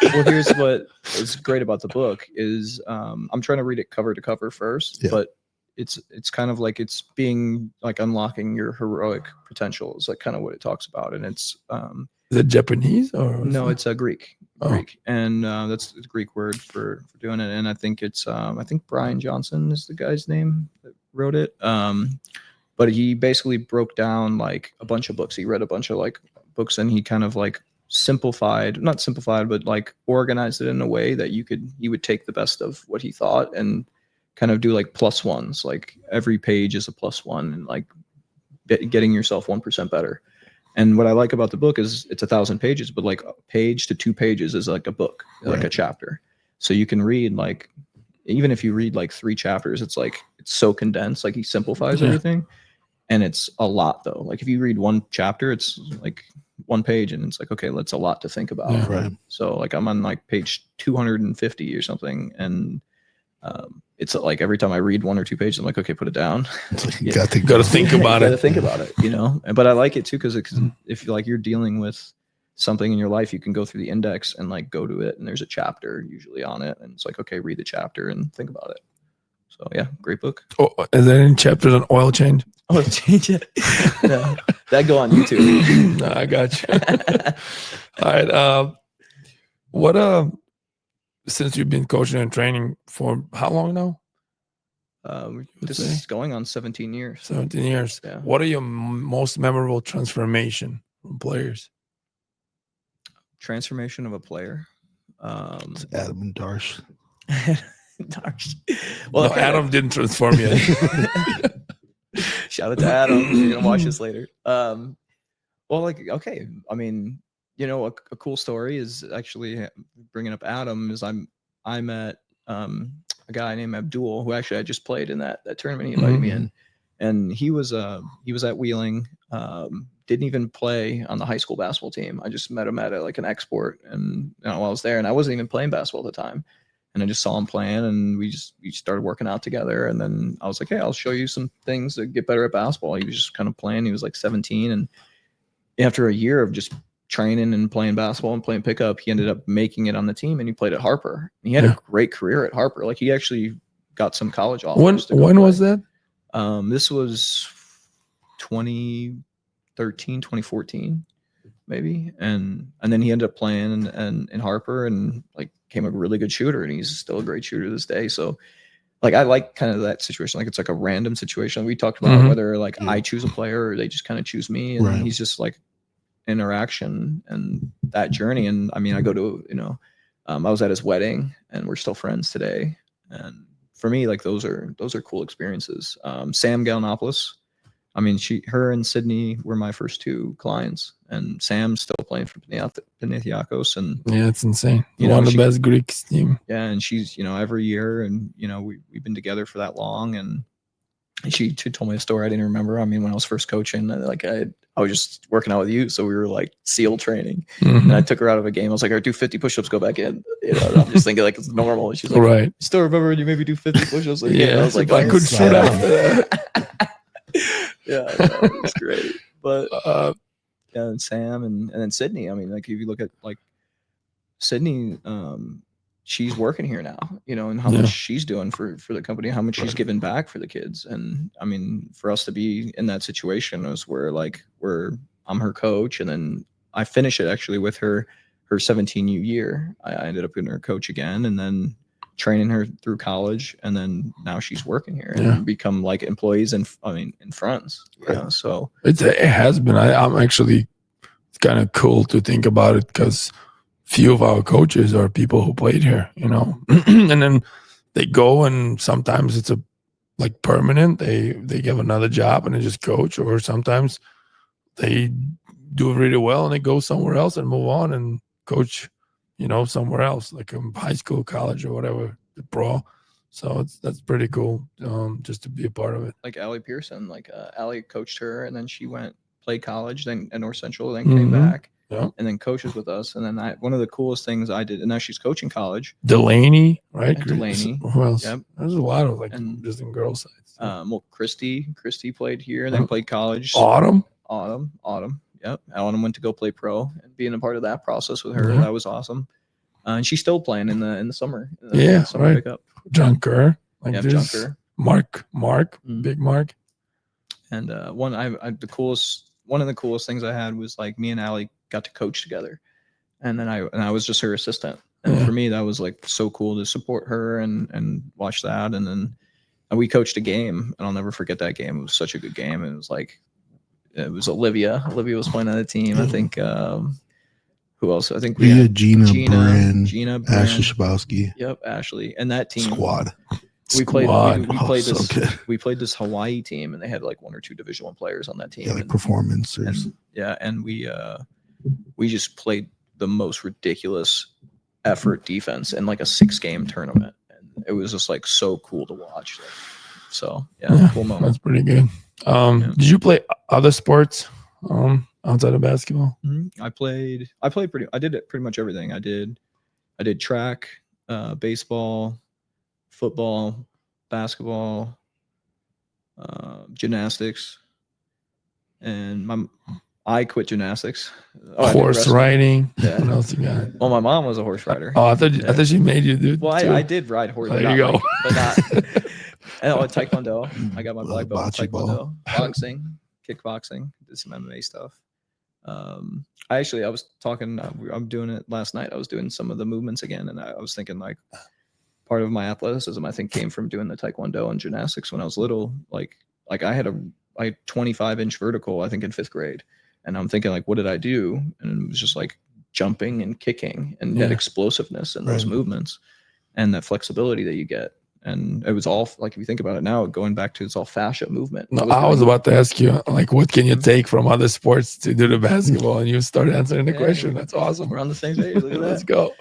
Well, here's what is great about the book is I'm trying to read it cover to cover first, but it's kind of like it's being like unlocking your heroic potential is like kind of what it talks about, and it's is it Japanese or no? It's a Greek, and that's the Greek word for doing it, and I think it's I think Brian Johnson is the guy's name that wrote it, but he basically broke down like a bunch of books. He read a bunch of like books, and he kind of like not simplified, but like organized it in a way that he would take the best of what he thought and kind of do like plus ones, like every page is a plus one, and like getting yourself 1% better. And what I like about the book is it's 1,000 pages, but like a page to 2 pages is like a book, like a chapter. So you can read like, even if you read like 3 chapters, it's like, it's so condensed, like he simplifies everything. And it's a lot though. Like if you read 1 chapter, it's like 1 page, and it's like, okay, that's a lot to think about. Yeah, right. So like I'm on like page 250 or something, and it's like every time I read 1 or 2 pages, I'm like, okay, put it down. You got to think about it. Got to think about it, But I like it too because if you're dealing with something in your life, you can go through the index and like go to it, and there's a chapter usually on it, and it's like, okay, read the chapter and think about it. So yeah, great book. Oh, is there any chapters on oil change? Oh, change it. No, that go on YouTube. No, I got you. All right. Since you've been coaching and training for how long now? This is going on 17 years. 17 years. Yeah. What are your most memorable transformation from players? Transformation of a player. It's Adam and Darsh. Darsh. Well, no, Adam didn't transform yet. Shout out to Adam. You're gonna watch this later. Well, like, okay. I mean, a cool story is actually bringing up Adam is I met a guy named Abdul, who actually I just played in that tournament. He invited me in, and he was at Wheeling. Didn't even play on the high school basketball team. I just met him at like an export, and while I was there, and I wasn't even playing basketball at the time. And I just saw him playing, and we started working out together. And then I was like, hey, I'll show you some things to get better at basketball. He was just kind of playing. He was like 17. And after a year of just training and playing basketball and playing pickup, he ended up making it on the team, and he played at Harper. And he had a great career at Harper. Like, he actually got some college offers. When was that? This was 2013, 2014, maybe. And then he ended up playing in Harper, and like became a really good shooter, and he's still a great shooter to this day. So like, I like kind of that situation. Like, it's like a random situation. We talked about whether like I choose a player or they just kind of choose me, and he's just like interaction and that journey. And I mean, I go to, I was at his wedding, and we're still friends today. And for me, like, those are cool experiences. Sam Gallinopoulos, I mean, her and Sydney were my first 2 clients, and Sam's still playing for Panathinaikos. And yeah, it's insane. One of the best Greeks team. Yeah, and she's, every year, and we've been together for that long. And she told me a story I didn't remember. I mean, when I was first coaching, like I was just working out with you, so we were like SEAL training, and I took her out of a game. I was like, "All right, do 50 push-ups, go back in." I'm just thinking like it's normal. And she's like, "Right, still remember when you maybe do 50 push-ups?" Like, yeah, I was like, I could shoot after that. Yeah, it was great. But yeah, and Sam and then Sydney. I mean, like, if you look at like Sydney, she's working here now, and how much she's doing for the company, how much she's giving back for the kids. And I mean, for us to be in that situation is where I'm her coach, and then I finish it actually with her 17U year. I ended up being her coach again, and then training her through college, and then now she's working here and become like employees and friends. So it has been. I'm actually, it's kind of cool to think about it, because few of our coaches are people who played here, and then they go, and sometimes it's like permanent. They give another job and they just coach, or sometimes they do it really well and they go somewhere else and move on and coach, somewhere else, like high school, college, or whatever, the pro. So that's pretty cool, just to be a part of it. Like Allie Pearson, like Allie coached her, and then she played college, then at North Central, then came back. Yeah. And then coaches with us. And then one of the coolest things I did, and now she's coaching college. Delaney, right? Delaney. Who else? Yep. There's a lot of just in girls' sides. Well, Christy played here, and then played college. Autumn. Yep. Autumn went to go play pro, and being a part of that process with her, that was awesome. And she's still playing in the summer. Summer pickup. John Kerr. John Kerr. Mark, Big Mark. And one of the coolest things I had was like me and Allie got to coach together, and then I was just her assistant. And for me, that was like so cool to support her and watch that. And then we coached a game, and I'll never forget that game. It was such a good game. It was Olivia. Olivia was playing on the team. I think who else? I think we had Gina, Brand, Ashley Brand. Shabowski. Yep, Ashley. And that team squad. We played this Hawaii team, and they had like 1 or 2 Division I players on that team. Yeah, like performers. And we just played the most ridiculous effort defense in like a 6-game tournament, and it was just like so cool to watch. So cool moment. That's pretty good. Did you play other sports outside of basketball? I did pretty much everything. I did track, baseball, football, basketball, gymnastics, and I quit gymnastics. Horse riding. Yeah. What else you got? Well, my mom was a horse rider. Oh, I thought she made you do. Well, I did ride horse. There you go. But not. Taekwondo. I got my black belt in Taekwondo. Boxing, kickboxing, did some MMA stuff. I was talking. I'm doing it last night. I was doing some of the movements again, and I was thinking like part of my athleticism, I think, came from doing the Taekwondo and gymnastics when I was little. Like I had a 25-inch vertical, I think, in 5th grade. And I'm thinking, like, what did I do? And it was just like jumping and kicking and that explosiveness and those movements and that flexibility that you get. And it was all, like, if you think about it now, going back to it's all fascia movement. No, I was about to ask you, like, what can you take from other sports to do the basketball? And you started answering the question. That's awesome. We're on the same page. Look at Let's go.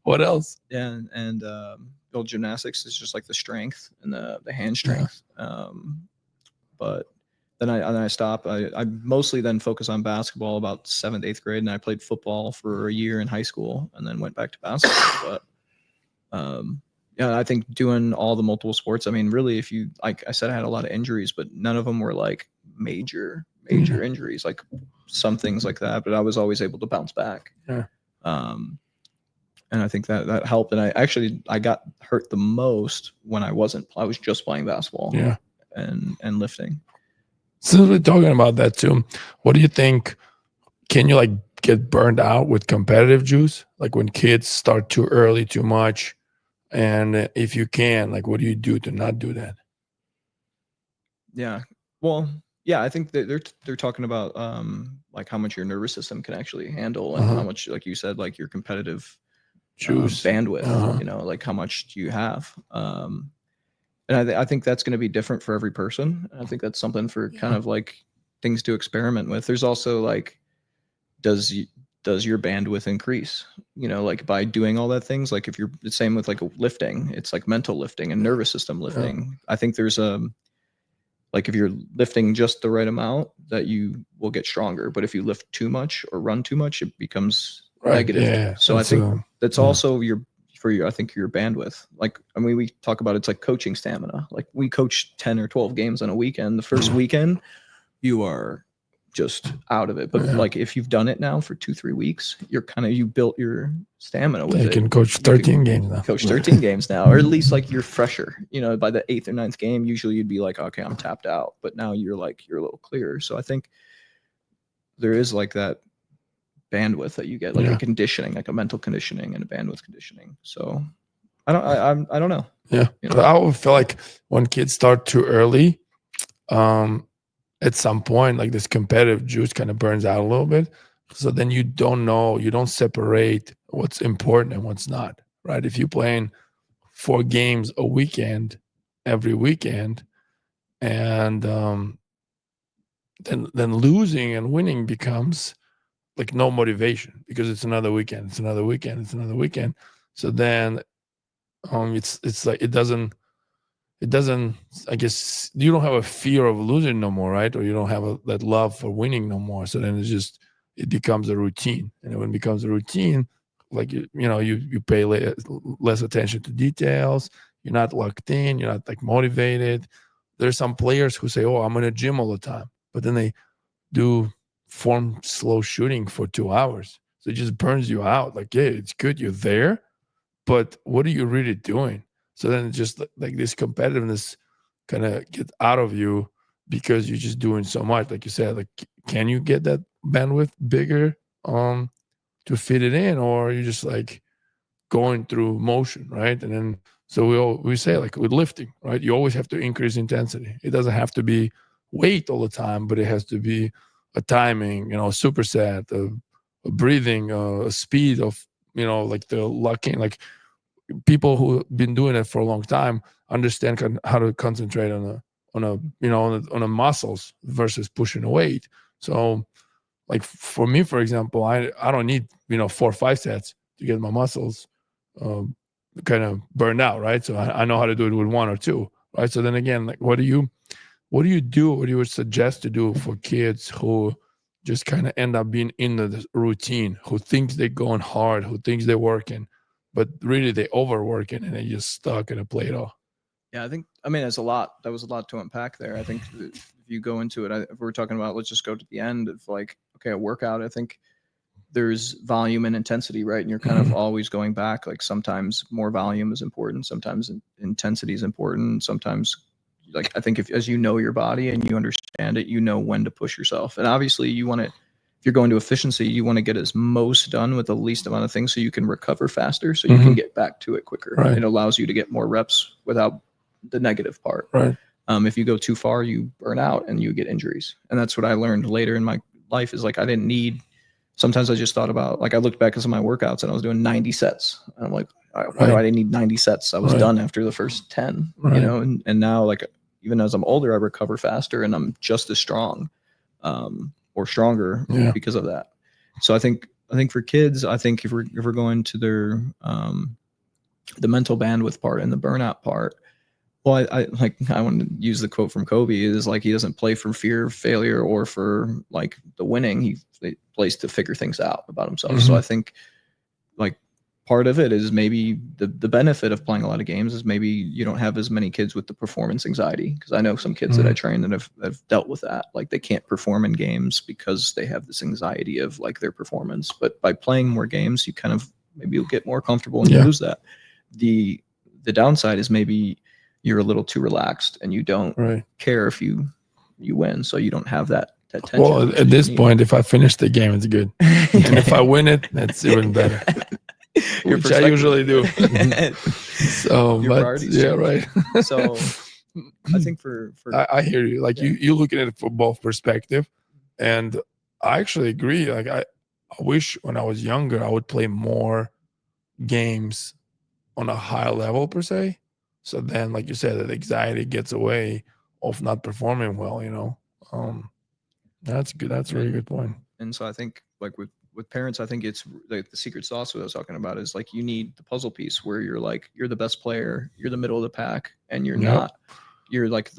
What else? Yeah, and gymnastics is just like the strength and the hand strength. But then I stopped. I mostly then focused on basketball about 7th, 8th grade, and I played football for a year in high school, and then went back to basketball. But yeah, I think doing all the multiple sports. I mean, really, if you, like I said, I had a lot of injuries, but none of them were like major injuries. Like some things like that, but I was always able to bounce back. Yeah. And I think that helped. And I got hurt the most when I was just playing basketball. Yeah. And lifting. Since we're talking about that too, what do you think? Can you like get burned out with competitive juice? Like when kids start too early, too much? And if you can, like, what do you do to not do that? Yeah. Well, yeah, I think that they're talking about like how much your nervous system can actually handle, and how much, like you said, like your competitive Juice. bandwidth, like how much do you have? And I think that's going to be different for every person. I think that's something for kind of like things to experiment with. There's also like, does your bandwidth increase? Like by doing all that things, like if you're the same with like lifting, it's like mental lifting and nervous system lifting. I think there's like if you're lifting just the right amount, that you will get stronger. But if you lift too much or run too much, it becomes negative. Yeah. So I think that's also I think your bandwidth. Like, I mean, we talk about it's like coaching stamina. Like we coach 10 or 12 games on a weekend. The first weekend, you are just out of it. But like if you've done it now for 2-3 weeks, you built your stamina with it. You can coach 13 games now. Coach 13 games now, or at least like you're fresher. By the 8th or 9th game, usually you'd be like, okay, I'm tapped out. But now you're a little clearer. So I think there is like that bandwidth that you get, like a conditioning, like a mental conditioning and a bandwidth conditioning. So I don't know. Yeah. I would feel like when kids start too early, at some point, like this competitive juice kind of burns out a little bit. So then you don't separate what's important and what's not, right? If you're playing 4 games a weekend, every weekend, and then losing and winning becomes like no motivation, because it's another weekend, it's another weekend, it's another weekend. So then it's like it doesn't, I guess you don't have a fear of losing no more, right? Or you don't have that love for winning no more. So then it becomes a routine. And when it becomes a routine, like you pay less attention to details. You're not locked in, you're not like motivated. There's some players who say, oh, I'm in a gym all the time, but then they do form slow shooting for 2 hours. So it just burns you out. Like, yeah, it's good you're there, but what are you really doing? So then it's just like this competitiveness kind of gets out of you because you're just doing so much. Like you said, like, can you get that bandwidth bigger to fit it in, or are you just like going through motion, right? And then so we say, like with lifting, right? You always have to increase intensity. It doesn't have to be weight all the time, but it has to be a timing, a superset, a breathing, a speed of, like the locking. Like people who've been doing it for a long time understand how to concentrate on a muscles versus pushing a weight. So like for me, for example, I don't need 4 or 5 sets to get my muscles kind of burned out, right? So I know how to do it with 1 or 2, right? So then again, like what do you do? What do you suggest to do for kids who just kind of end up being in the routine, who thinks they're going hard, who thinks they're working, but really they overworking and they just stuck in a Play-Doh? Yeah, I mean, it's a lot. That was a lot to unpack there. I think if you go into it, if we're talking about, let's just go to the end of like, okay, a workout, I think there's volume and intensity, right? And you're kind of always going back. Like sometimes more volume is important. Sometimes intensity is important. Sometimes, like, I think as you know your body and you understand it, you know when to push yourself. And obviously you want to, if you're going to efficiency, you want to get as most done with the least amount of things so you can recover faster, so you can get back to it quicker. Right. It allows you to get more reps without the negative part. Right. If you go too far, you burn out and you get injuries. And that's what I learned later in my life, is like I didn't need, sometimes I just thought about, like I looked back at some of my workouts and I was doing 90 sets. And I'm like, why do I need 90 sets? I was done after the first 10, and now, like, even as I'm older, I recover faster and I'm just as strong or stronger because of that. So I think for kids, I think if we're going to their the mental bandwidth part and the burnout part, well, I want to use the quote from Kobe, is like, he doesn't play for fear of failure or for like the winning. He plays to figure things out about himself. So I think like part of it is maybe the benefit of playing a lot of games is maybe you don't have as many kids with the performance anxiety. Because I know some kids that I train that have dealt with that. Like they can't perform in games because they have this anxiety of like their performance. But by playing more games, you kind of maybe you'll get more comfortable and you lose that. The downside is maybe you're a little too relaxed and you don't care if you win, so you don't have that tension. Well, at this point, if I finish the game, it's good, and if I win it, that's even better. Which I usually do. So, but yeah, right. So I think for I hear you. Like you looking at it from both perspective, and I actually agree. Like I wish when I was younger, I would play more games on a higher level per se. So then, like you said, that anxiety gets away of not performing well. That's good. That's a really good point. And so I think like with parents, I think it's like the secret sauce what I was talking about is like you need the puzzle piece where you're like you're the best player, you're the middle of the pack, and you're not. You're like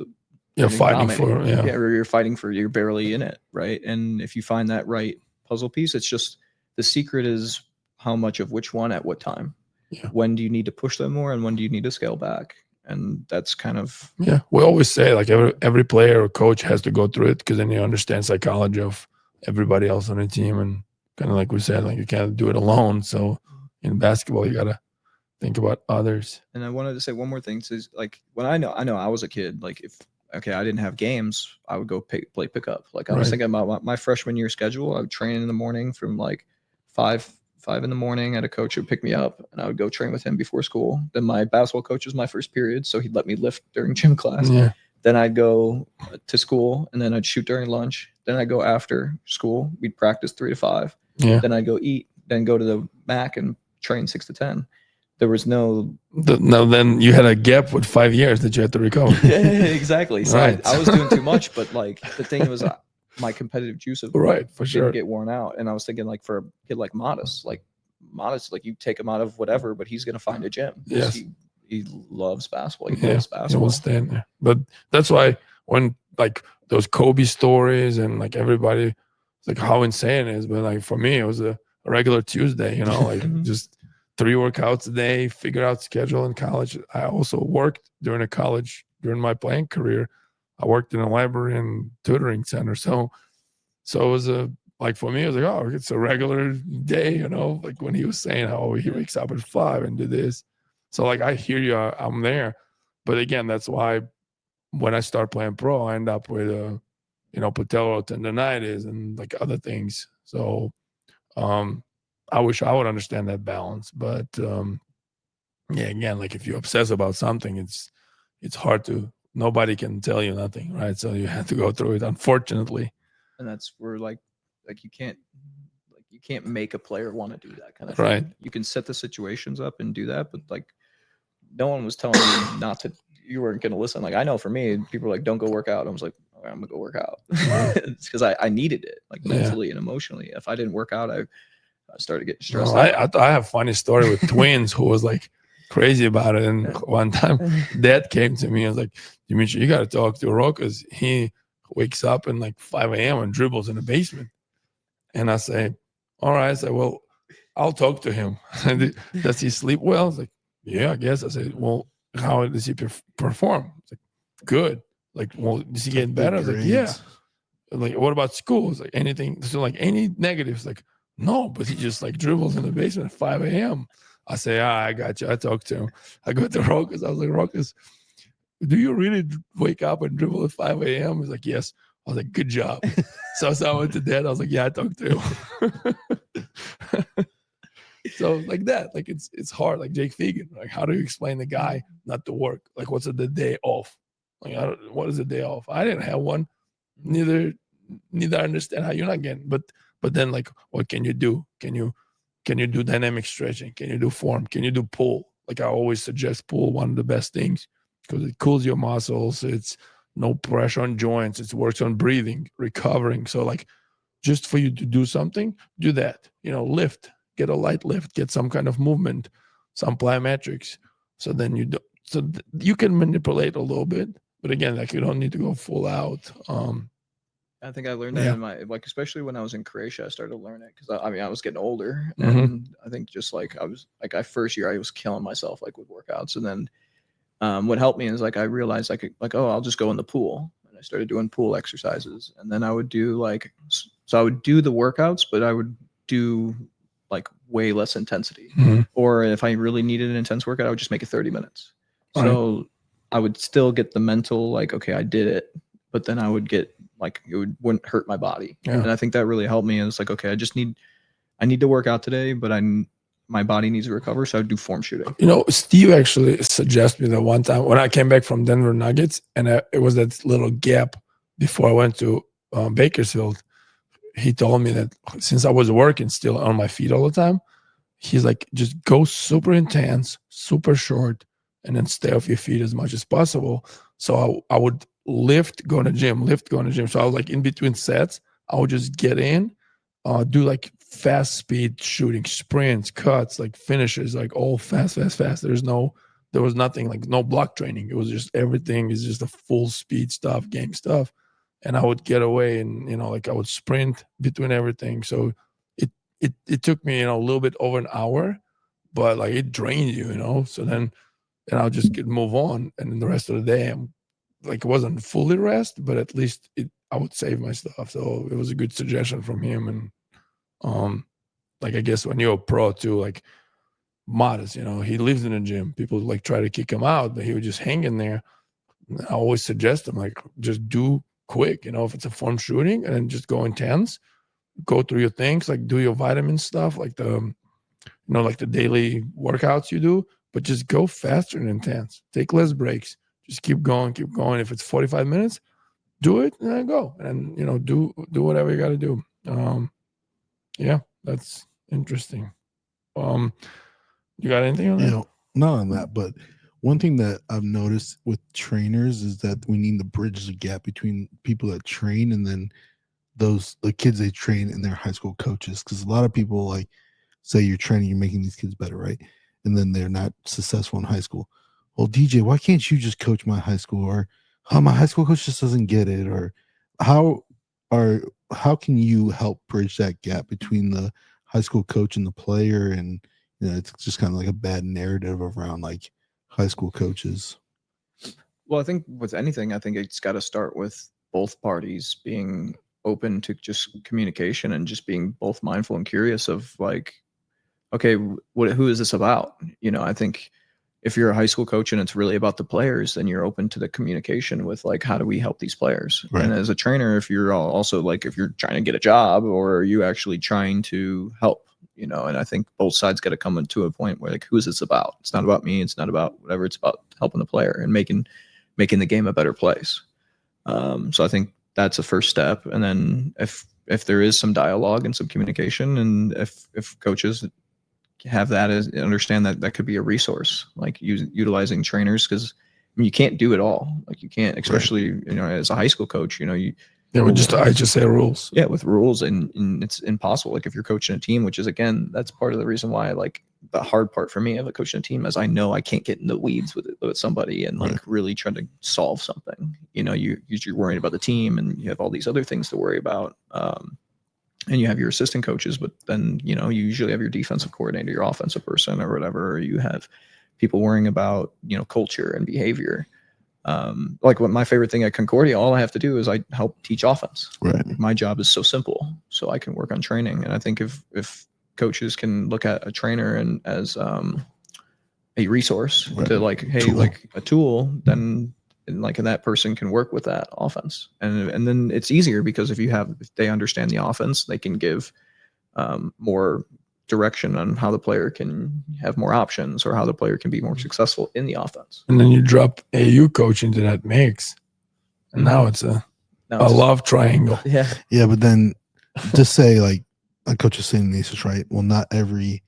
you're fighting for or you're fighting for you're barely in it, right? And if you find that right puzzle piece, it's just the secret is how much of which one at what time. Yeah. When do you need to push them more, and when do you need to scale back? And that's kind of we always say like every player or coach has to go through it because then you understand psychology of everybody else on the team, and kind of like we said, like you can't do it alone. So in basketball, you gotta think about others. And I wanted to say one more thing. So like when I know I was a kid, like if I didn't have games, I would go play pickup. Like I was thinking about my freshman year schedule. I would train in the morning from like 5 in the morning. I had a coach who would pick me up and I would go train with him before school. Then my basketball coach was my first period, so he'd let me lift during gym class. Then I'd go to school and then I'd shoot during lunch. Then I'd go after school. We'd practice 3 to 5. Then I'd go eat, then go to the MAC and train 6 to 10. There was no then you had a gap with 5 years that you had to recover. Exactly. So I was doing too much, but like the thing was my competitive juice of for sure didn't get worn out. And I was thinking like for a kid like Modest, like you take him out of whatever, but he's gonna find a gym. Yes. He loves basketball. He loves basketball. He will stand there. But that's why when like those Kobe stories and like everybody like how insane it is. But like for me, it was a regular Tuesday, like just 3 workouts a day, figure out schedule in college. I also worked during my playing career. I worked in a library and tutoring center. So it was like for me, it was like, oh, it's a regular day, like when he was saying how he wakes up at 5 and do this. So like, I hear you, I'm there. But again, that's why when I start playing pro, I end up with patellar tendonitis and like other things. So I wish I would understand that balance, but again, like if you obsess about something, it's hard to. Nobody can tell you nothing, right? So you have to go through it, unfortunately. And that's where like you can't make a player want to do that kind of thing. Right. You can set the situations up and do that, but like no one was telling you not to. You weren't going to listen. Like I know for me, people were like, "Don't go work out." I was like, "All right, I'm gonna go work out." It's because I needed it, like mentally and emotionally. If I didn't work out, I started getting stressed out. I have a funny story with twins who was like crazy about it. And one time dad came to me and was like, Dmitry, you got to talk to Ro because he wakes up in like 5 a.m. and dribbles in the basement. And I say, all right. I said, well, I'll talk to him. Does he sleep well? I was like, yeah, I guess. I said, well, how does he perform? It's like, good. Like, well, is he getting better? I was like, yeah. Like, what about school? It's like anything. So like any negatives? Like, no, but he just like dribbles in the basement at 5 a.m. I say, I got you. I talked to him. I go to Rokas. I was like, Rokas, do you really wake up and dribble at 5 a.m.? He's like, yes. I was like, good job. So I went to dad. I was like, yeah, I talked to him. So like that, like it's hard. Like Jake Fegan, like how do you explain the guy not to work? Like what's the day off? Like what is the day off? I didn't have one. Neither I understand how you're not getting. But then like what can you do? Can you do dynamic stretching? Can you do form? Can you do pull? Like I always suggest pull, one of the best things because it cools your muscles. It's no pressure on joints. It works on breathing, recovering. So like just for you to do something, do that. Lift, get a light lift, get some kind of movement, some plyometrics. So then you can manipulate a little bit, but again, like you don't need to go full out. I think I learned that Yeah. in my, like, especially when I was in Croatia, I started to learn it because I mean, I was getting older, Mhm. and I think just like I was like, first year I was killing myself like with workouts, and then what helped me is like I realized I could like, oh, I'll just go in the pool, and I started doing pool exercises, and then I would do like, so I would do the workouts, but I would do like way less intensity, Mhm. or if I really needed an intense workout, I would just make it 30 minutes. Right. So I would still get the mental like, okay, I did it, but then I would get like wouldn't hurt my body. Yeah. And I think that really helped me. And it's like, okay, I need to work out today, but my body needs to recover, so I would do form shooting. You know, Steve actually suggested me that one time when I came back from Denver Nuggets, and it was that little gap before I went to Bakersfield. He told me that since I was working still on my feet all the time, he's like, just go super intense, super short, and then stay off your feet as much as possible. So I would lift, go to the gym, lift, go to the gym. So I was like in between sets, I would just get in, do like fast speed shooting, sprints, cuts, like finishes, like all fast, fast, fast. There was nothing like no block training. It was just everything is just a full speed stuff, game stuff. And I would get away and, you know, like I would sprint between everything. So it took me, you know, a little bit over an hour, but like it drained you, you know. So then I'll just move on, and then the rest of the day I'm like, it wasn't fully rest, but at least I would save my stuff. So it was a good suggestion from him. And like I guess when you're a pro too, like Modest, you know, he lives in a gym. People like try to kick him out, but he would just hang in there. I always suggest him like just do quick, you know, if it's a form shooting, and then just go intense, go through your things, like do your vitamin stuff, like the you know, like the daily workouts you do, but just go faster and intense. Take less breaks. Just keep going, keep going. If it's 45 minutes, do it and then go. And you know, do whatever you gotta do. Yeah, that's interesting. You got anything on You that? know, not on that, but one thing that I've noticed with trainers is that we need to bridge the gap between people that train and then the kids they train and their high school coaches. Because a lot of people like say you're training, you're making these kids better, right? And then they're not successful in high school. Well, DJ, why can't you just coach my high school? Or my high school coach just doesn't get it? Or how are how can you help bridge that gap between the high school coach and the player? And you know, it's just kind of like a bad narrative around like high school coaches. Well, I think with anything, I think it's got to start with both parties being open to just communication and just being both mindful and curious of like, okay, who is this about? You know, I think if you're a high school coach and it's really about the players, then you're open to the communication with like, how do we help these players? Right. And as a trainer, if you're also like, if you're trying to get a job, or are you actually trying to help? You know, and I think both sides got to come into a point where like, who is this about? It's not about me. It's not about whatever. It's about helping the player and making the game a better place. So I think that's a first step. And then if there is some dialogue and some communication, and if coaches have that as understand that could be a resource, like utilizing trainers, because I mean, you can't do it all. Like you can't, especially you know, as a high school coach, you know, Yeah, with just IHSA rules. Yeah, with rules, and it's impossible. Like if you're coaching a team, which is again, that's part of the reason why like the hard part for me of a coaching a team is I know I can't get in the weeds with somebody and like really try to solve something. You know, you're worried about the team, and you have all these other things to worry about. And you have your assistant coaches, but then you know you usually have your defensive coordinator, your offensive person, or whatever. Or you have people worrying about culture and behavior. Like what my favorite thing at Concordia, all I have to do is I help teach offense. Right. My job is so simple, so I can work on training. And I think if coaches can look at a trainer and as a resource to like, hey, like a tool, then like that person can work with that offense, and then it's easier because if they understand the offense, they can give more direction on how the player can have more options or how the player can be more successful in the offense. And then you drop AU coach into that mix, and now it's a love triangle. Yeah. Yeah, but then just say like Coach is saying this, right? Well, not every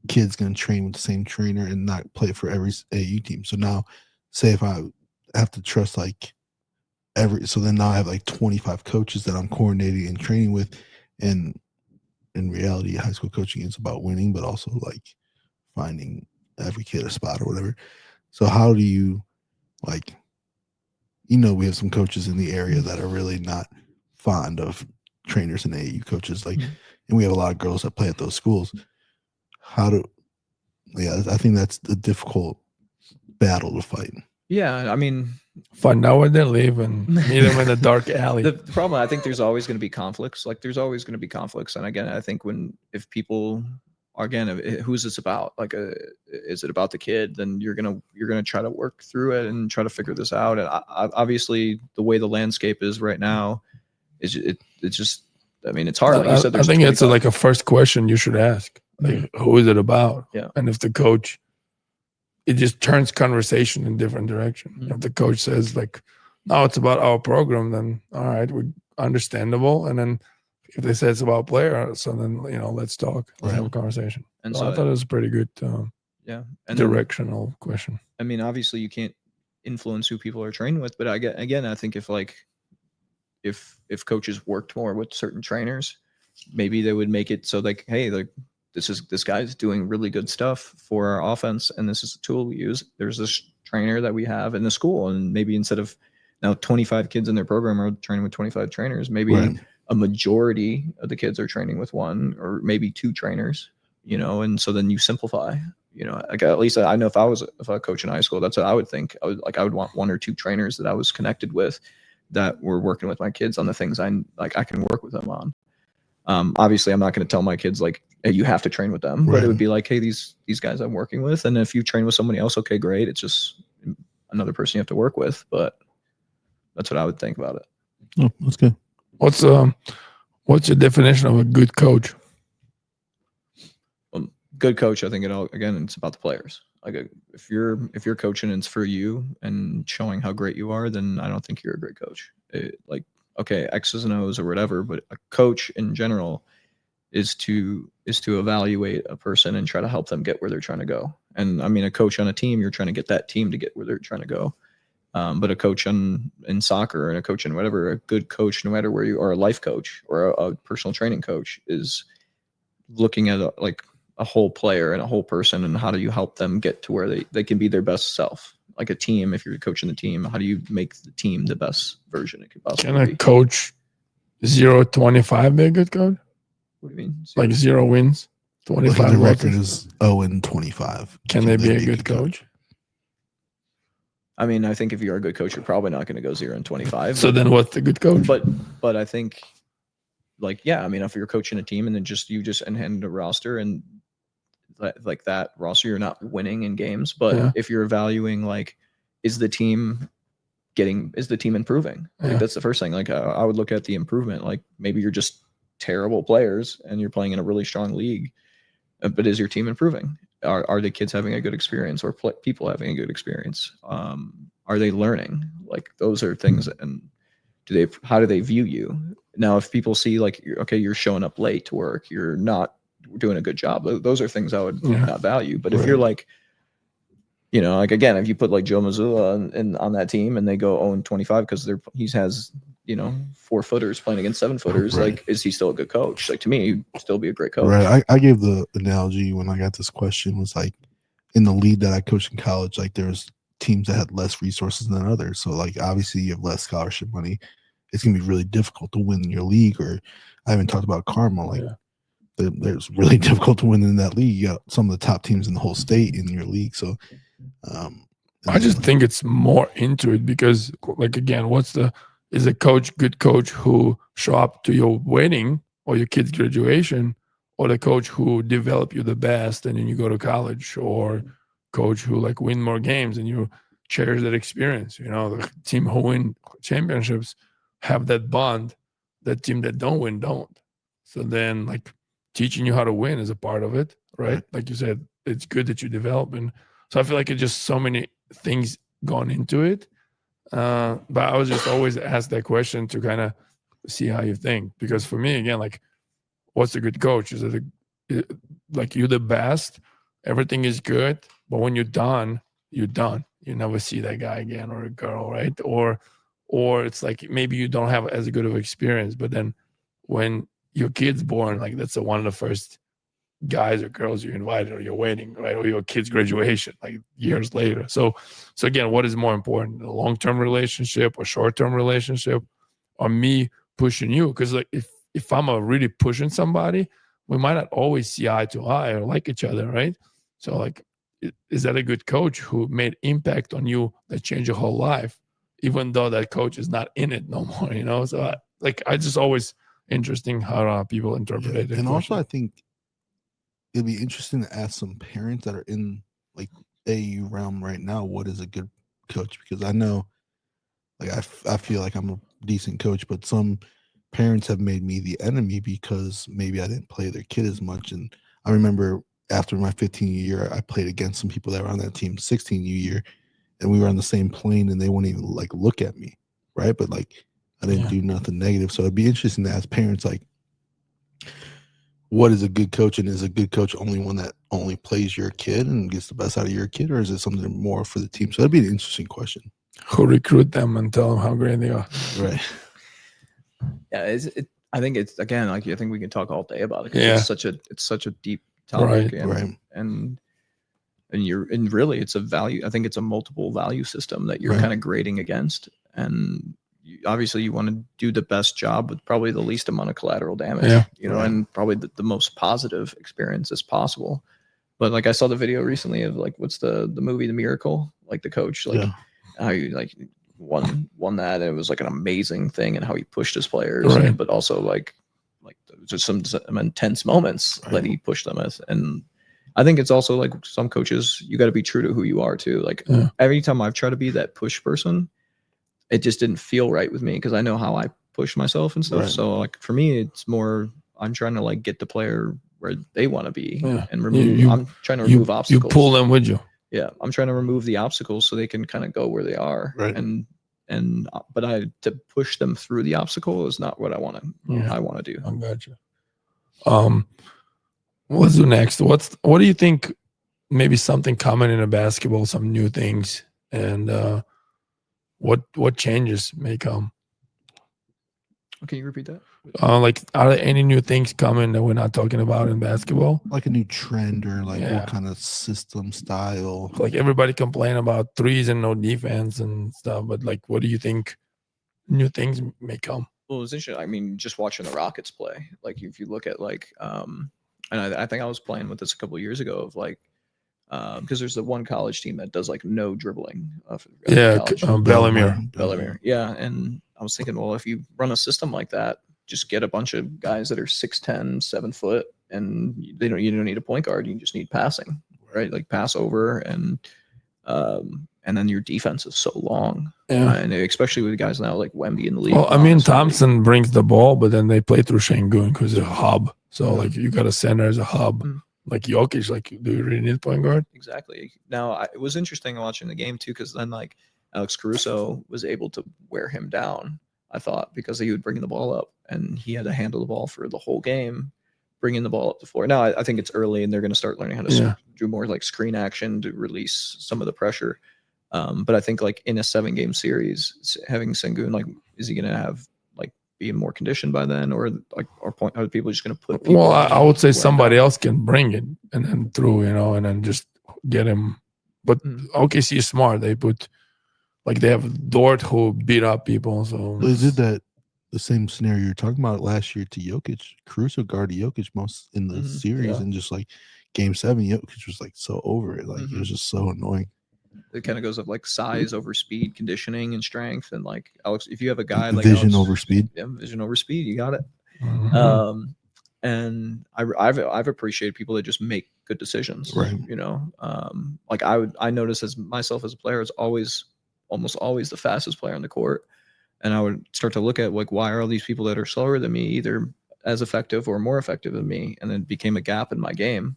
kid's going to train with the same trainer and not play for every AU team. So now, say if I have to trust like so then now I have like 25 coaches that I'm coordinating and training with, and in reality, high school coaching is about winning, but also like finding every kid a spot or whatever. So how do you like, we have some coaches in the area that are really not fond of trainers and AAU coaches. Like, and we have a lot of girls that play at those schools. I think that's the difficult battle to fight. Yeah, I mean, Find out where they live and meet them in a dark alley. the problem, I think there's always going to be conflicts. Like there's always going to be conflicts. And again, I think if people are, again, who's this about? Like, is it about the kid? Then you're gonna try to work through it and try to figure this out. And obviously, the way the landscape is right now, it's just. I mean, it's hard. Like you said, I think it's like a first question you should ask. Like, who is it about? Yeah. And if the coach, it just turns conversation in different direction. If the coach says like, no, it's about our program, then all right, we're understandable. And then if they say it's about player, so then, let's talk, let's have a conversation. And so I thought it was a pretty good directional question. I mean, obviously you can't influence who people are trained with, but I think if coaches worked more with certain trainers, maybe they would make it so like, hey, like this guy's doing really good stuff for our offense, and this is a tool we use. There's this trainer that we have in the school, and maybe instead of now 25 kids in their program are training with 25 trainers, maybe a majority of the kids are training with one or maybe two trainers, and so then you simplify. Like at least I know if I was a coach in high school, that's what I would think. I would want one or two trainers that I was connected with that were working with my kids on the things I can work with them on. Obviously, I'm not going to tell my kids like, hey, you have to train with them, but it would be like, hey, these guys I'm working with, and if you train with somebody else, okay, great. It's just another person you have to work with, but that's what I would think about it. Oh, that's good. What's your definition of a good coach? Good coach, I think it's about the players. Like if you're coaching and it's for you and showing how great you are, then I don't think you're a great coach. Okay, X's and O's or whatever, but a coach in general is to evaluate a person and try to help them get where they're trying to go. And I mean, a coach on a team, you're trying to get that team to get where they're trying to go. But a coach in soccer and a coach in whatever, a good coach, no matter where you are, a life coach or a personal training coach, is looking at a whole player and a whole person, and how do you help them get to where they can be their best self. Like a team, if you're coaching the team, how do you make the team the best version it could possibly be? Can a coach 0-25 be a good coach? What do you mean? Like 0 wins, 25 the losses? record is 0-25. Can they be a good coach? I mean, I think if you're a good coach, you're probably not going to go 0-25. So then what's the good coach? But I think, I mean, if you're coaching a team and then you just hand a roster and like that roster, you're not winning in games. But if you're evaluating, is the team improving? That's the first thing. I would look at the improvement. Like maybe you're just terrible players and you're playing in a really strong league, but is your team improving? Are the kids having a good experience, or people having a good experience? Are they learning? Like those are things. And how do they view you? Now, if people see you're showing up late to work, you're not doing a good job, those are things I would not value. But if you're again, if you put Joe Mazzulla on that team and they go 0-25 because he has 4-footers playing against 7-footers, is he still a good coach? To me, he'd still be a great coach. Right. I gave the analogy when I got this question was in the league that I coached in college, there's teams that had less resources than others. So obviously you have less scholarship money. It's gonna be really difficult to win in your league. Or I haven't talked about Carmel. There's really difficult to win in that league. You got some of the top teams in the whole state in your league. So I just think it's more into it because again, is a coach good coach who show up to your wedding or your kid's graduation, or the coach who develop you the best and then you go to college, or coach who win more games and you cherish that experience? The team who win championships have that bond. That team that don't win don't. So then teaching you how to win is a part of it, right? Like you said, it's good that you develop. And so I feel it's just so many things gone into it. But I was just always asked that question to kind of see how you think. Because for me, again, what's a good coach? Is it you're the best, everything is good, but when you're done, you're done. You never see that guy again or a girl, right? Or it's maybe you don't have as good of experience, but then when your kid's born, that's one of the first guys or girls you invited or your wedding, right? Or your kid's graduation, years later. So again, what is more important, a long-term relationship or short-term relationship, or me pushing you. Because like if I'm really pushing somebody, we might not always see eye to eye or like each other, right? So like, is that a good coach who made impact on you that changed your whole life, even though that coach is not in it no more, you know? So I just always interesting how people interpret it. And also, I think it'd be interesting to ask some parents that are in like AU realm right now, what is a good coach? Because I know, like, I feel like I'm a decent coach, but some parents have made me the enemy because maybe I didn't play their kid as much. And I remember after my 15 year, I played against some people that were on that team 16 year, and we were on the same plane, and they wouldn't even like look at me, right? But like, I didn't do nothing negative. So it'd be interesting to ask parents, like, what is a good coach, and is a good coach only one that only plays your kid and gets the best out of your kid, or is it something more for the team? So that'd be an interesting question. Who recruit them and tell them how great they are. Right. Yeah, I think it's, again, like, I think we can talk all day about it. Yeah. It's such a deep topic, Right, and really it's a value. I think it's a multiple value system that you're kind of grading against, and obviously you want to do the best job with probably the least amount of collateral damage, and probably the most positive experience as possible. But like, I saw the video recently of like, what's the movie The Miracle, like the coach, like how you like won that, and it was like an amazing thing, and how he pushed his players, but also like just some intense moments that he pushed them as. And I think it's also like, some coaches, you got to be true to who you are too. Like every time I've tried to be that push person, it just didn't feel right with me, because I know how I push myself and stuff. So like, for me, it's more, I'm trying to like get the player where they want to be, and remove. I'm trying to remove obstacles. You pull them with you. Yeah, I'm trying to remove the obstacles so they can kind of go where they are. But to push them through the obstacle is not what I want to. I want to do. I got you. Let's do next. What do you think? Maybe something common in a basketball, some new things, and what changes may come? Can you repeat that? Like, are there any new things coming that we're not talking about in basketball? Like a new trend, or like what kind of system style? Like, everybody complain about threes and no defense and stuff, but like, what do you think new things may come? Well, it's interesting. I mean, just watching the Rockets play, like if you look at like, and I think I was playing with this a couple of years ago, of like, because there's the one college team that does like no dribbling. Bellarmine. Yeah, and I was thinking, well, if you run a system like that, just get a bunch of guys that are 6'10", 7 foot, and you don't need a point guard. You just need passing, right? Like pass over, and then your defense is so long. And especially with guys now like Wemby in the league. Well, I mean, Thompson brings the ball, but then they play through Şengün because it's a hub. So like, you got a center as a hub. Like Jokic, like, do you really need a point guard? Exactly. Now, it was interesting watching the game too, because then like Alex Caruso was able to wear him down, I thought, because he would bring the ball up, and he had to handle the ball for the whole game, bringing the ball up the floor. Now, I think it's early, and they're going to start learning how to do more like screen action to release some of the pressure. But I think like in a 7-game series, having Şengün, like, is he going to have like be more conditioned by then, or like, are people just going to put? Well, I would say somebody else can bring it and then through, and then just get him. But OKC is smart. They put, like, they have Dort who beat up people. So they did that, the same scenario you're talking about last year to Jokic. Caruso guarded Jokic most in the series, and just like Game 7, Jokic was like so over it. Like, it was just so annoying. It kind of goes up like size over speed, conditioning, and strength. And like Alex, if you have a guy like vision over speed, vision over speed, you got it. And I've appreciated people that just make good decisions. Right. Like I notice as myself as a player, it's almost always the fastest player on the court. And I would start to look at like, why are all these people that are slower than me either as effective or more effective than me? And then it became a gap in my game.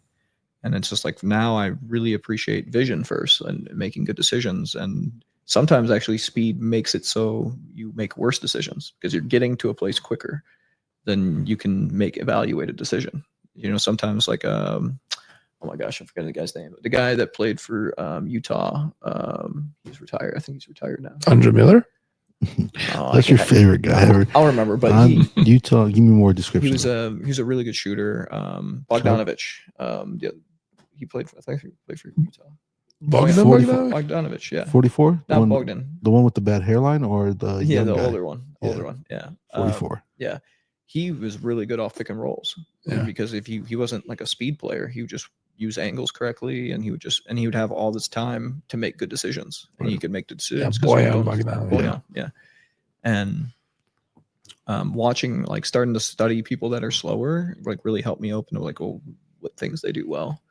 And it's just like, now I really appreciate vision first and making good decisions. And sometimes actually speed makes it so you make worse decisions, because you're getting to a place quicker than you can make evaluated decision. Sometimes like, oh my gosh, I forget the guy's name. The guy that played for Utah, he's retired. I think he's retired now. Andre Miller? That's your favorite guy ever. I'll remember, but Utah, give me more description. He was a really good shooter. Bogdanovich. He played for Utah. Bogdanovich, yeah. 44? Not Bogdan. The one with the bad hairline or the young the guy? older one. Yeah. 44. Yeah. He was really good off pick and rolls. Yeah. Because if he wasn't like a speed player, he would just use angles correctly, and he would have all this time to make good decisions, and he could make the decisions. Bogdanovich. Yeah. And watching, like, starting to study people that are slower, like, really helped me open to, like, what things they do well.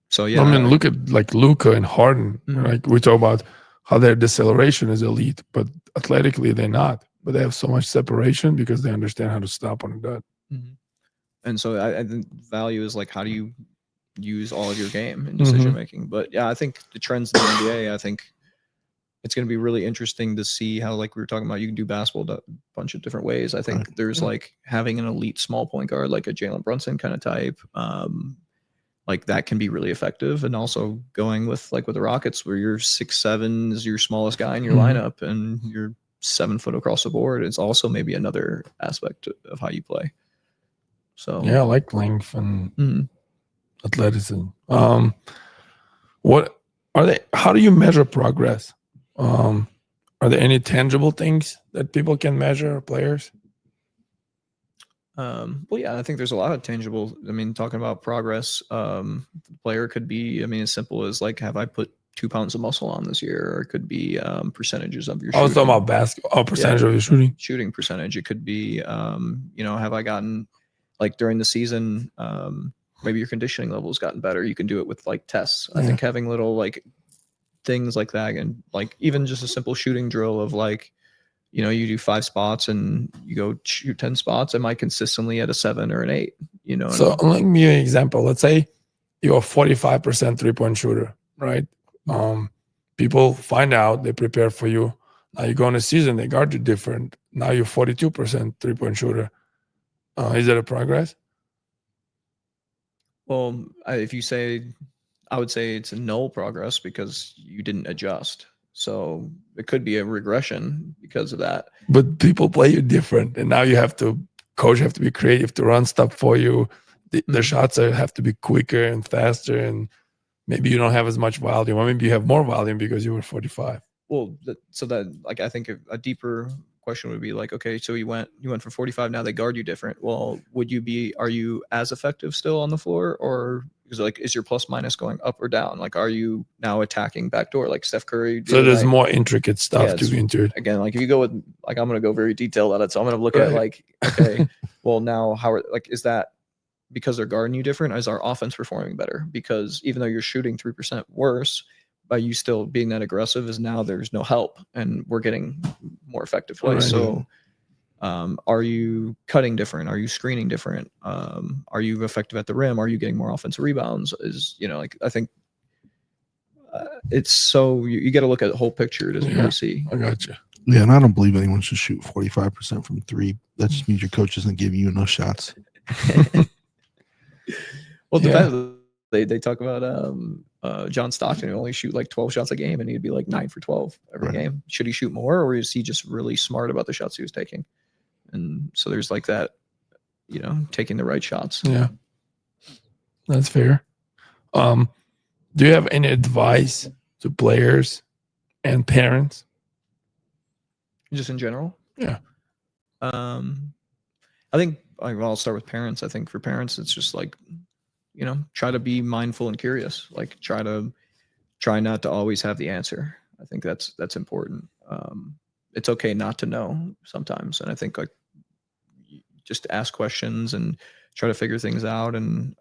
So yeah, I mean, look at like Luka and Harden. Mhm. Right? We talk about how their deceleration is elite, but athletically they're not. But they have so much separation because they understand how to stop on a dot. Mhm. And so I think value is like, how do you use all of your game in decision making? But yeah, I think the trends in the NBA, I think it's going to be really interesting to see how, like we were talking about, you can do basketball a bunch of different ways. I think there's like having an elite small point guard, like a Jalen Brunson kind of type, like that can be really effective. And also going with like with the Rockets, where you're 6'7" is your smallest guy in your lineup, and you're 7 foot across the board. It's also maybe another aspect of how you play. So yeah, I like length and athleticism. What are they? How do you measure progress? Are there any tangible things that people can measure, players? Well, yeah, I think there's a lot of tangible. I mean, talking about progress, the player could be, I mean, as simple as like, have I put 2 pounds of muscle on this year? Or it could be percentages of your shooting. I was talking about basketball, percentage of your shooting percentage. It could be, have I gotten, like, during the season, maybe your conditioning level's gotten better. You can do it with like tests. I think having little like things like that, and like even just a simple shooting drill of like, you do 5 spots and you go shoot 10 spots. Am I consistently at a 7 or an 8? So let me give you an example. Let's say you're a 45% 3-point shooter, right? People find out, they prepare for you. Now you go in a season, they guard you different. Now you're 42% 3-point shooter. Is that a progress? Well, if you say, I would say it's a null progress because you didn't adjust. So it could be a regression because of that. But people play you different, and now you have to, coach have to be creative to run stuff for you. The shots have to be quicker and faster, and maybe you don't have as much volume, or maybe you have more volume because you were 45. Well, so that, like, I think a deeper question would be like, okay, so you went for 45. Now they guard you different. Well, are you as effective still on the floor, or is your plus minus going up or down? Like, are you now attacking backdoor like Steph Curry? So there's more intricate stuff to be into it. Again, like if you go with, like, I'm going to go very detailed on it. So I'm going to look at like, okay, well now is that because they're guarding you different? Is our offense performing better? Because even though you're shooting 3% worse, by you still being that aggressive, is now there's no help and we're getting more effective plays. Right. So are you cutting different? Are you screening different? Are you effective at the rim? Are you getting more offensive rebounds? I think it's so you got to look at the whole picture. It doesn't really see. I got you. Yeah, and I don't believe anyone should shoot 45% from 3. That just means your coach isn't giving you enough shots. Well, it depends. They talk about John Stockton who only shoot like 12 shots a game, and he'd be like 9 for 12 every game. Should he shoot more, or is he just really smart about the shots he was taking? And so there's like that, taking the right shots. Yeah, that's fair. Do you have any advice to players and parents? Just in general? Yeah. I think I'll start with parents. I think for parents, it's just like, try to be mindful and curious. Like try not to always have the answer. I think that's important. It's okay not to know sometimes. And I think like just ask questions and try to figure things out. And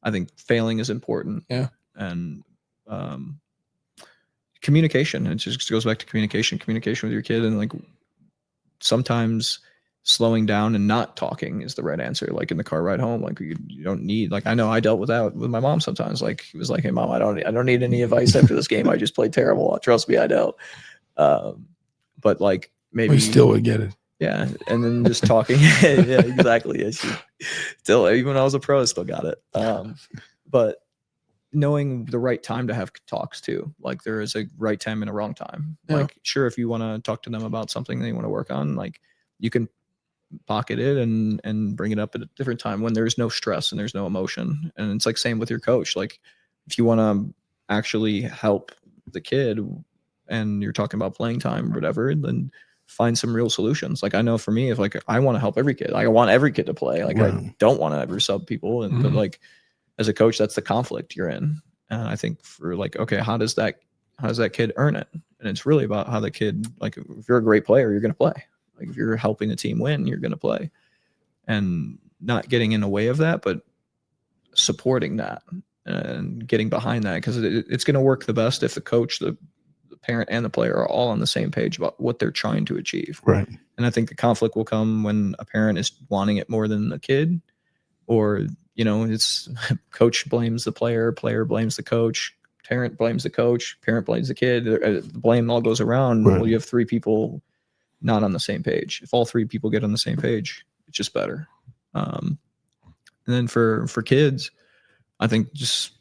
I think failing is important. Yeah. And communication. It just goes back to communication with your kid. And like sometimes slowing down and not talking is the right answer. Like in the car ride home, like you don't need, like, I know I dealt with that with my mom sometimes. Like it was like, hey mom, I don't need any advice after this game. I just played terrible. Trust me, I know. But like maybe we still would get it. Yeah. And then just talking. Yeah, exactly. Yeah, still, even when I was a pro, I still got it. But knowing the right time to have talks too. Like there is a right time and a wrong time. Yeah. Like sure, if you want to talk to them about something they want to work on, like you can pocket it and bring it up at a different time when there's no stress and there's no emotion. And it's like same with your coach. Like if you want to actually help the kid and you're talking about playing time or whatever, then find some real solutions. Like I know for me, if like I want to help every kid, I want every kid to play. Like I don't want to ever sub people. And but like as a coach, that's the conflict you're in. And I think for like, okay, how does that kid earn it? And it's really about how the kid, like if you're a great player, you're going to play. Like if you're helping the team win, you're going to play. And not getting in the way of that, but supporting that and getting behind that, because it's going to work the best if the coach, the parent, and the player are all on the same page about what they're trying to achieve. Right. And I think the conflict will come when a parent is wanting it more than the kid, or it's coach blames the player blames the coach, parent blames the coach, parent blames the kid. The blame all goes around. Right. Well, you have three people not on the same page. If all three people get on the same page, it's just better. And then for kids, I think just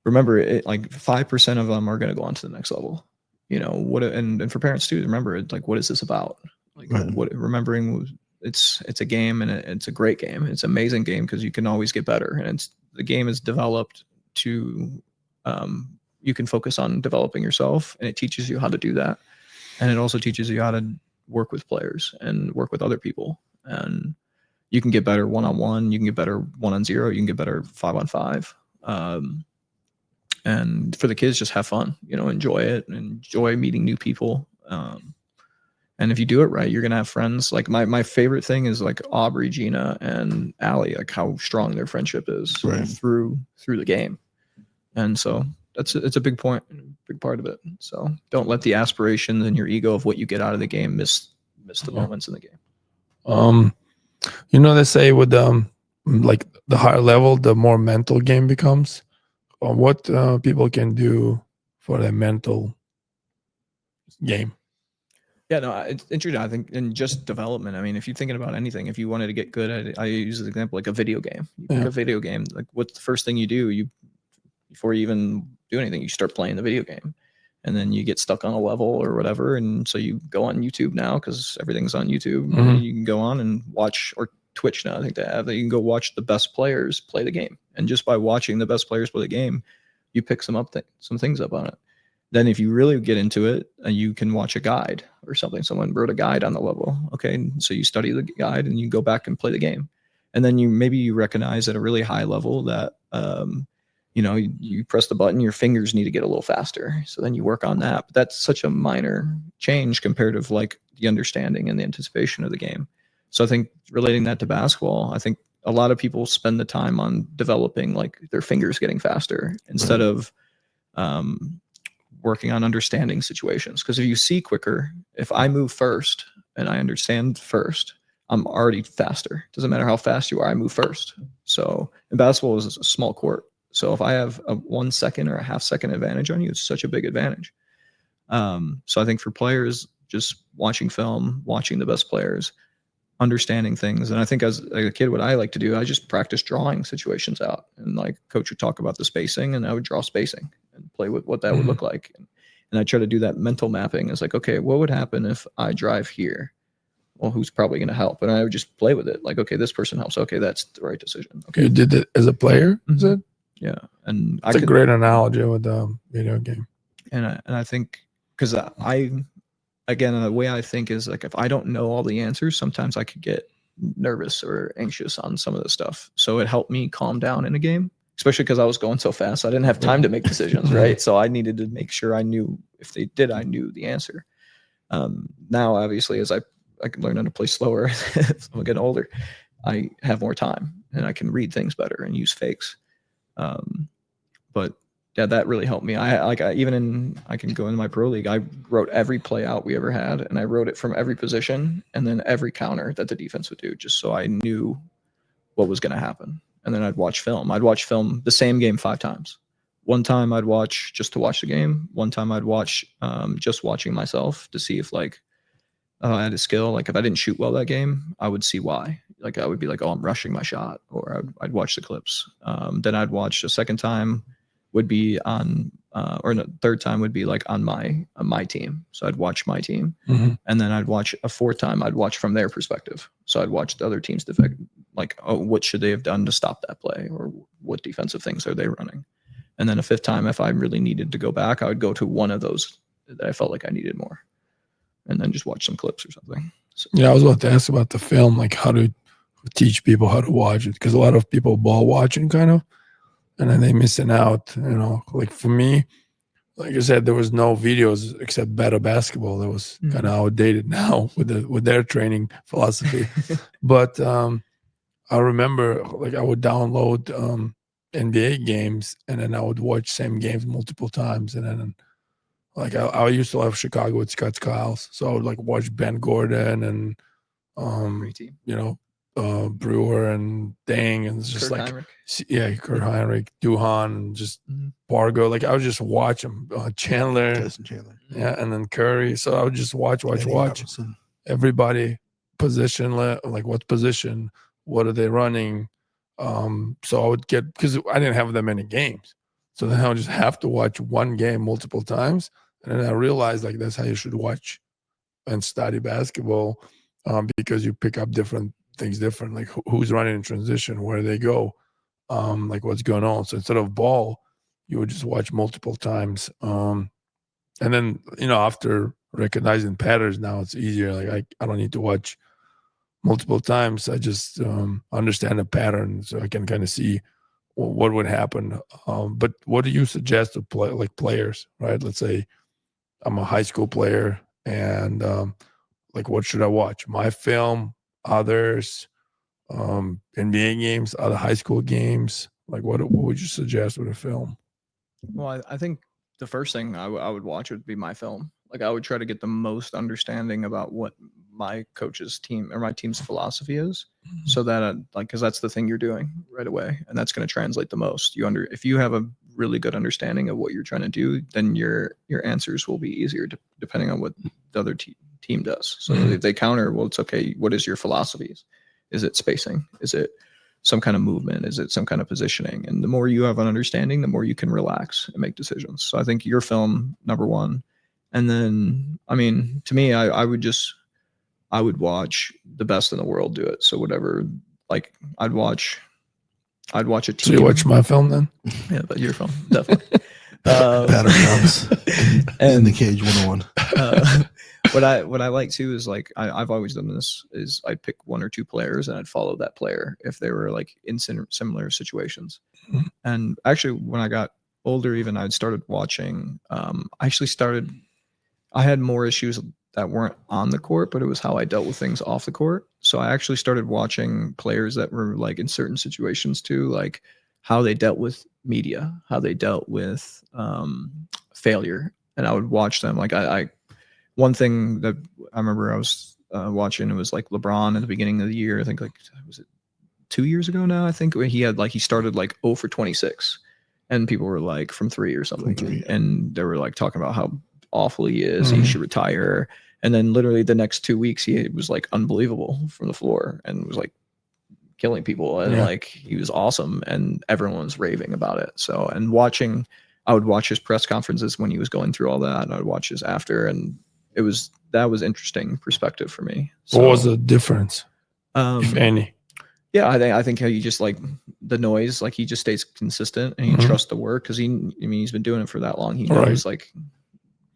remember it, like 5% of them are going to go on to the next level. And for parents too, remember it, like, what is this about? Like remembering it's a game, and it's a great game. It's an amazing game because you can always get better. And the game is developed to, you can focus on developing yourself, and it teaches you how to do that. And it also teaches you how to work with players and work with other people. And you can get better 1-on-1. You can get better 1-on-0. You can get better 5-on-5. And for the kids, just have fun, enjoy it, enjoy meeting new people. And if you do it right, you're going to have friends. Like my favorite thing is like Aubrey, Gina, and Allie, like how strong their friendship is through the game. And so it's a big part of it. So don't let the aspirations and your ego of what you get out of the game miss the moments in the game. They say with like the higher level, the more mental game becomes. What people can do for a mental game? Yeah, no, it's interesting. I think in just development. I mean, if you're thinking about anything, if you wanted to get good at it, I use as an example like a video game. You pick a video game. Like, what's the first thing you do? Before you even do anything, you start playing the video game, and then you get stuck on a level or whatever, and so you go on YouTube now because everything's on YouTube. And you can go on and watch, or Twitch now, I think you can go watch the best players play the game, and just by watching the best players play the game, you pick some things up on it. Then if you really get into it, you can watch a guide or something. Someone wrote a guide on the level. Okay, so you study the guide and you go back and play the game. And then you recognize at a really high level that, you press the button, your fingers need to get a little faster. So then you work on that. But that's such a minor change compared to like the understanding and the anticipation of the game. So I think relating that to basketball, I think a lot of people spend the time on developing like their fingers getting faster instead of working on understanding situations. Because if you see quicker, if I move first and I understand first, I'm already faster. Doesn't matter how fast you are, I move first. So in basketball, is a small court. So if I have a 1 second or a half second advantage on you, it's such a big advantage. So I think for players, just watching film, watching the best players, understanding things. And I think as a kid, what I like to do, I just practice drawing situations out. And like coach would talk about the spacing, and I would draw spacing and play with what that would look like. And I try to do that mental mapping. It's like, okay, what would happen if I drive here? Well, who's probably going to help? And I would just play with it. Like, okay, this person helps. Okay, that's the right decision. Okay. You did it as a player, is it? Yeah. And it's a great analogy with the video game. And I think, because again, the way I think is like, if I don't know all the answers, sometimes I could get nervous or anxious on some of the stuff. So it helped me calm down in a game, especially because I was going so fast. I didn't have time to make decisions, right? So I needed to make sure I knew, if they did, I knew the answer. Now, obviously, as I can learn how to play slower as I'm getting older, I have more time and I can read things better and use fakes. But yeah, that really helped me. I can go into my pro league. I wrote every play out we ever had, and I wrote it from every position and then every counter that the defense would do, just so I knew what was going to happen. And then I'd watch film. I'd watch film, the same game 5 times. One time I'd watch just to watch the game. One time I'd watch just watching myself to see if like I had a skill. Like if I didn't shoot well that game, I would see why. Like I would be like, oh, I'm rushing my shot, or I'd watch the clips. Then I'd watch a second time would be on, or the third time would be like on my team. So I'd watch my team, and then I'd watch a fourth time. I'd watch from their perspective. So I'd watch the other team's defect, like, oh, what should they have done to stop that play, or what defensive things are they running? And then a fifth time, if I really needed to go back, I would go to one of those that I felt like I needed more, and then just watch some clips or something. So, Yeah, I was about to ask about the film, like how to teach people how to watch it, because a lot of people ball watching kind of, and then they missing out. Like for me, like I said, there was no videos except Better Basketball. That was kind of outdated now with their training philosophy. But I remember like I would download NBA games, and then I would watch same games multiple times, and then like I used to love Chicago with Scott Skiles, so I would like watch Ben Gordon and great team. Brewer and Dang, and it's just Kurt like Heinrich. Kurt Heinrich, Duhan, and just Bargo. Like I would just watch them. Chandler, Justin Chandler. yeah, and then Curry. So I would just watch Eddie Robinson. everybody position, like what position, what are they running. So I would get, because I didn't have that many games, so then I would just have to watch one game multiple times, and then I realized like that's how you should watch and study basketball, because you pick up different things different, like who's running in transition, where they go, like what's going on. So instead of ball, you would just watch multiple times, and then after recognizing patterns, now it's easier. Like I don't need to watch multiple times. I just understand the pattern, so I can kind of see what would happen. But what do you suggest to play, like players, right? Let's say I'm a high school player, and like what should I watch? My film, others, NBA games, other high school games. Like what would you suggest with a film? Well, I think the first thing I would watch would be my film. Like I would try to get the most understanding about what my coach's team or my team's philosophy is, so that because that's the thing you're doing right away, and that's going to translate the most. If you have a really good understanding of what you're trying to do, then your answers will be easier depending on what the other team does. So if they counter, well, it's okay. What is your philosophies? Is it spacing? Is it some kind of movement? Is it some kind of positioning? And the more you have an understanding, the more you can relax and make decisions. So I think your film, number one. And then, I mean, to me, I would watch the best in the world do it. So whatever, like I'd watch a team. So you watch my film then? Yeah, but your film, definitely. Battlegrounds in the Cage 101. What I like too is like I've always done this is I'd pick one or two players and I'd follow that player if they were like in similar situations. And actually, when I got older, even I'd started watching. I had more issues that weren't on the court, but it was how I dealt with things off the court. So I actually started watching players that were like in certain situations too, like how they dealt with media, how they dealt with failure. And I would watch them. Like one thing that I remember I was watching, it was like LeBron at the beginning of the year. I think like, was it 2 years ago now? I think he started like 0 for 26 and people were like from 3 or something. And they were like talking about how awful he is. He should retire. And then literally the next 2 weeks, he was like unbelievable from the floor and was like killing people. And like, he was awesome. And everyone was raving about it. So, and I would watch his press conferences when he was going through all that. And I would watch his after. And that was interesting perspective for me. So, what was the difference, if any? Yeah, I think how you just like the noise, like he just stays consistent and he trusts the work because he's been doing it for that long. He knows like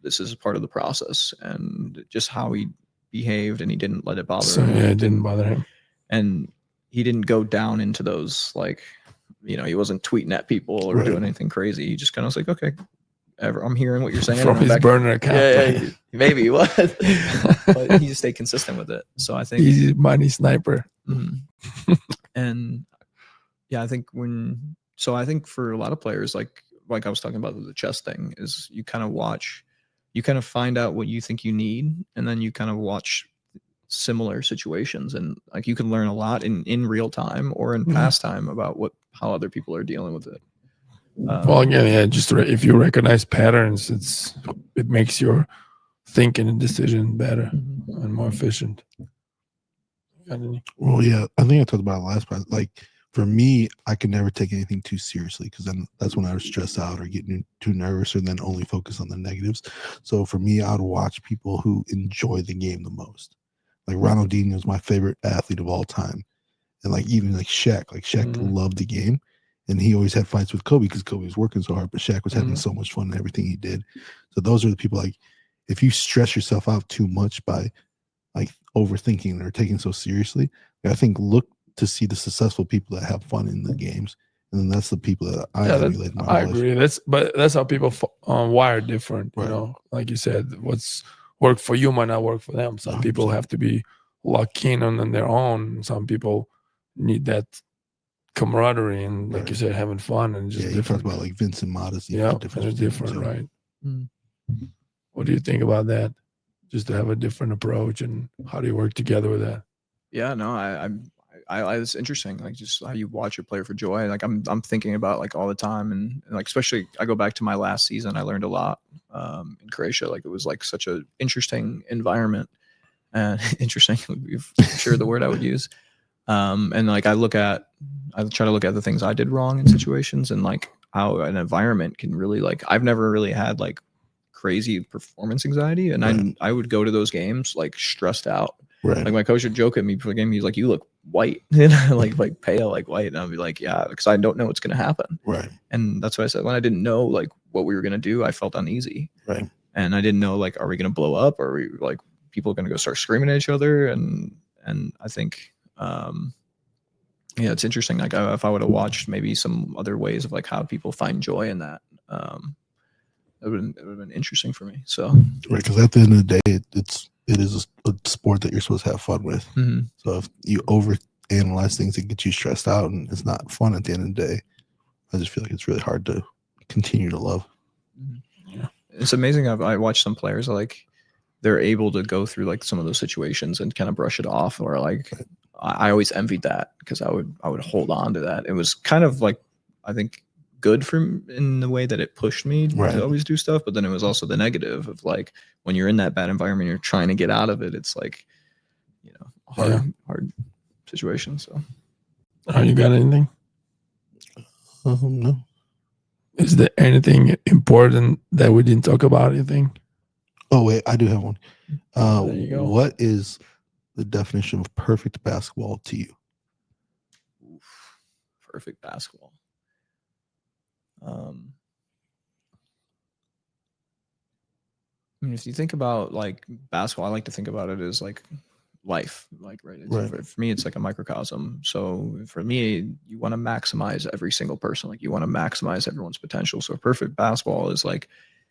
this is part of the process and just how he behaved and he didn't let it bother him. Yeah, it didn't bother him. And he didn't go down into those like, he wasn't tweeting at people or doing anything crazy. He just kind of was like, okay, I'm hearing what you're saying. From his burner account. Yeah, maybe he was. But he just stayed consistent with it. So I think easy money sniper. And yeah, I think for a lot of players, like I was talking about the chess thing, is you kind of find out what you think you need, and then you kind of watch similar situations, and like you can learn a lot in real time or in past time about how other people are dealing with it. Well, again, just if you recognize patterns, it makes your thinking and decision better and more efficient. Well, yeah, I think I talked about it last part. Like for me, I could never take anything too seriously because then that's when I would stress out or get too nervous or then only focus on the negatives. So for me, I would watch people who enjoy the game the most. Like Ronaldinho is my favorite athlete of all time. And like even like Shaq loved the game And he always had fights with Kobe because Kobe was working so hard, but Shaq was having so much fun in everything he did. So those are the people, like, if you stress yourself out too much by like overthinking or taking so seriously, I think look to see the successful people that have fun in the games. And then that's the people that I emulate in my I life. agree. That's how people wire different. Right. You know, like you said, what's work for you might not work for them. Some people 100%. have to be locked in on their own. Some people need that camaraderie and, like you said, having fun and just Yeah, you different. talked about like Vince and Modesty. Yeah, the and it's different, right? Mm. What do you think about that? Just to have a different approach, and how do you work together with that? Yeah, no, it's interesting. Like just how you watch your player for joy. Like I'm thinking about like all the time, and like especially I go back to my last season. I learned a lot in Croatia. Like it was like such a interesting environment, and interesting. I'm sure the word I would use. And like I try to look at the things I did wrong in situations, and like how an environment can really like I've never really had like crazy performance anxiety, and I would go to those games like stressed out. Right. Like my coach would joke at me before the game. He's like, "You look white," like pale, like white, and I'd be like, "Yeah," because I don't know what's gonna happen. Right. And that's why I said when I didn't know like what we were gonna do, I felt uneasy. Right. And I didn't know like, are we gonna blow up? Are we like people gonna go start screaming at each other? And I think yeah, it's interesting. Like if I would have watched maybe some other ways of like how people find joy in that, it would have been interesting for me. So right, because at the end of the day, it is a sport that you're supposed to have fun with. Mm-hmm. So if you overanalyze things, it gets you stressed out, and it's not fun at the end of the day. I just feel like it's really hard to continue to love. Yeah, it's amazing. I watched some players like they're able to go through like some of those situations and kind of brush it off, or like I always envied that because I would hold on to that. It was kind of like I think good for in the way that it pushed me to always do stuff, but then it was also the negative of like when you're in that bad environment, you're trying to get out of it. It's like hard situation. So, You got anything? No. Is there anything important that we didn't talk about? You think? Oh wait, I do have one. There you go. What is the definition of perfect basketball to you? Perfect basketball. I mean, if you think about like basketball, I like to think about it as like life, like for me, it's like a microcosm. So for me, you want to maximize every single person, like you want to maximize everyone's potential. So perfect basketball is like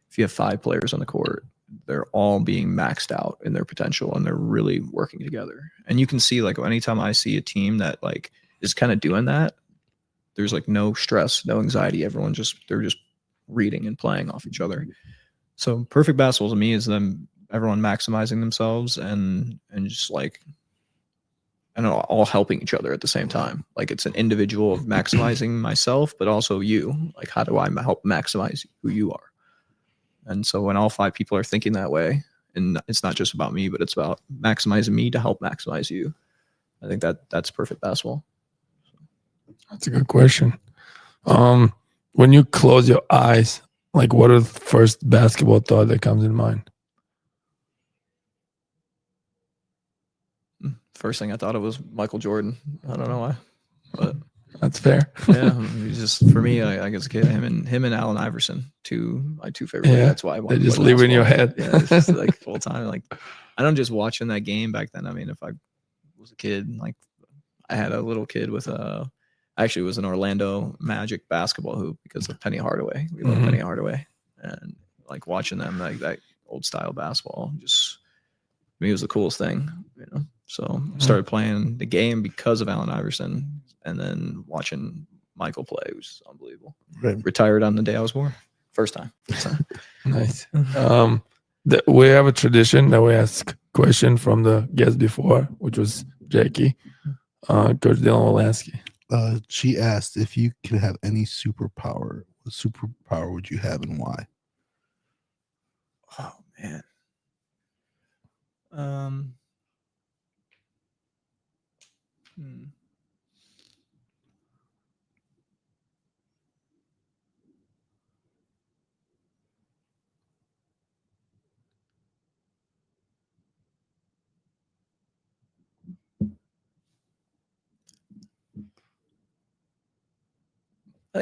if you have 5 players on the court, they're all being maxed out in their potential and they're really working together. And you can see like anytime I see a team that like is kind of doing that, there's like no stress, no anxiety. They're just reading and playing off each other. So perfect basketball to me is everyone maximizing themselves and just like and all helping each other at the same time. Like it's an individual of maximizing myself, but also you. Like how do I help maximize who you are? And so when all 5 people are thinking that way, and it's not just about me, but it's about maximizing me to help maximize you. I think that's perfect basketball. That's a good question. When you close your eyes, like what are the first basketball thought that comes in mind? First thing I thought of was Michael Jordan. I don't know why, but that's fair. Yeah, just for me, I guess him and Allen Iverson, my two favorite. Yeah, that's why I want they just live in your head. Yeah, it's just like full time. Like I don't just watching that game back then. I mean, if I was a kid, like I had a little kid with actually was an Orlando Magic basketball hoop because of Penny Hardaway. We love Penny Hardaway, and like watching them like that old style basketball just to me it was the coolest thing, you know. So started playing the game because of Allen Iverson, and then watching Michael play was unbelievable. Right. Retired on the day I was born, first time. Nice. We have a tradition that we ask question from the guest before, which was Jackie. Coach Dylan will ask you. She asked if you could have any superpower. What superpower would you have and why? Oh man.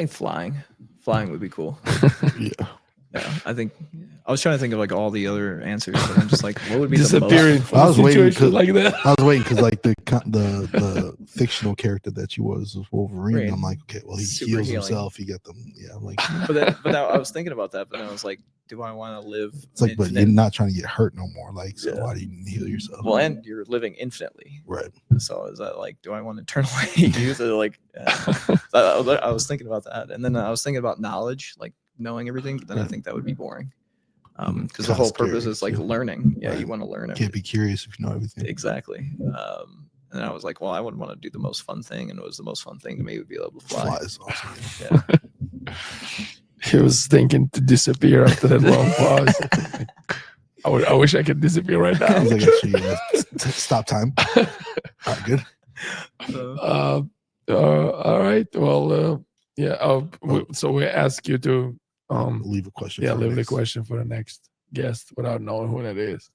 think flying would be cool. Yeah. Yeah, I think I was trying to think of like all the other answers, but I'm just like, what would be the Disappearing most? from I a was waiting situation 'cause- like that. I was waiting because like the fictional character that you was Wolverine. Right. I'm like, okay, well he Super heals healing. himself. He got them. Yeah, I'm like, But now I was thinking about that, but then I was like, do I want to live? it's like, but you're infinite- not trying to get hurt no more. Like, so Yeah. why do you heal yourself? Well, and you're living infinitely. Right. So is that like, do I want eternal youth? Or like, I was thinking about that, and then I was thinking about knowledge, like knowing everything. But then I Right. think that would be boring, because the Kinda whole purpose scary, is like too. learning. Yeah, Right. you want to learn Can't everything. be curious if you know everything. Exactly. And I was like, well, I wouldn't want to do the most fun thing, and it was the most fun thing to me would be able to fly. Fly is awesome. Yeah. He was thinking to disappear after that long pause. I wish I could disappear right I now. was like, actually, stop time. All right, good. All right. Well, yeah. So we ask you to Leave a question. yeah, for leave the next. question for the next guest without knowing who that is.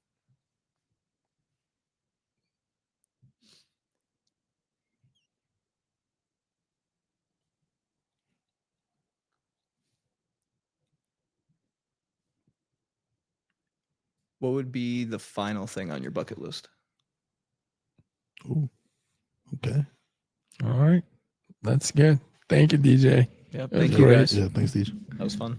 What would be the final thing on your bucket list? Ooh, okay. All right. That's good. Thank you, DJ. Yeah. was Thank you great. guys. Yeah, thanks, DJ. That was fun.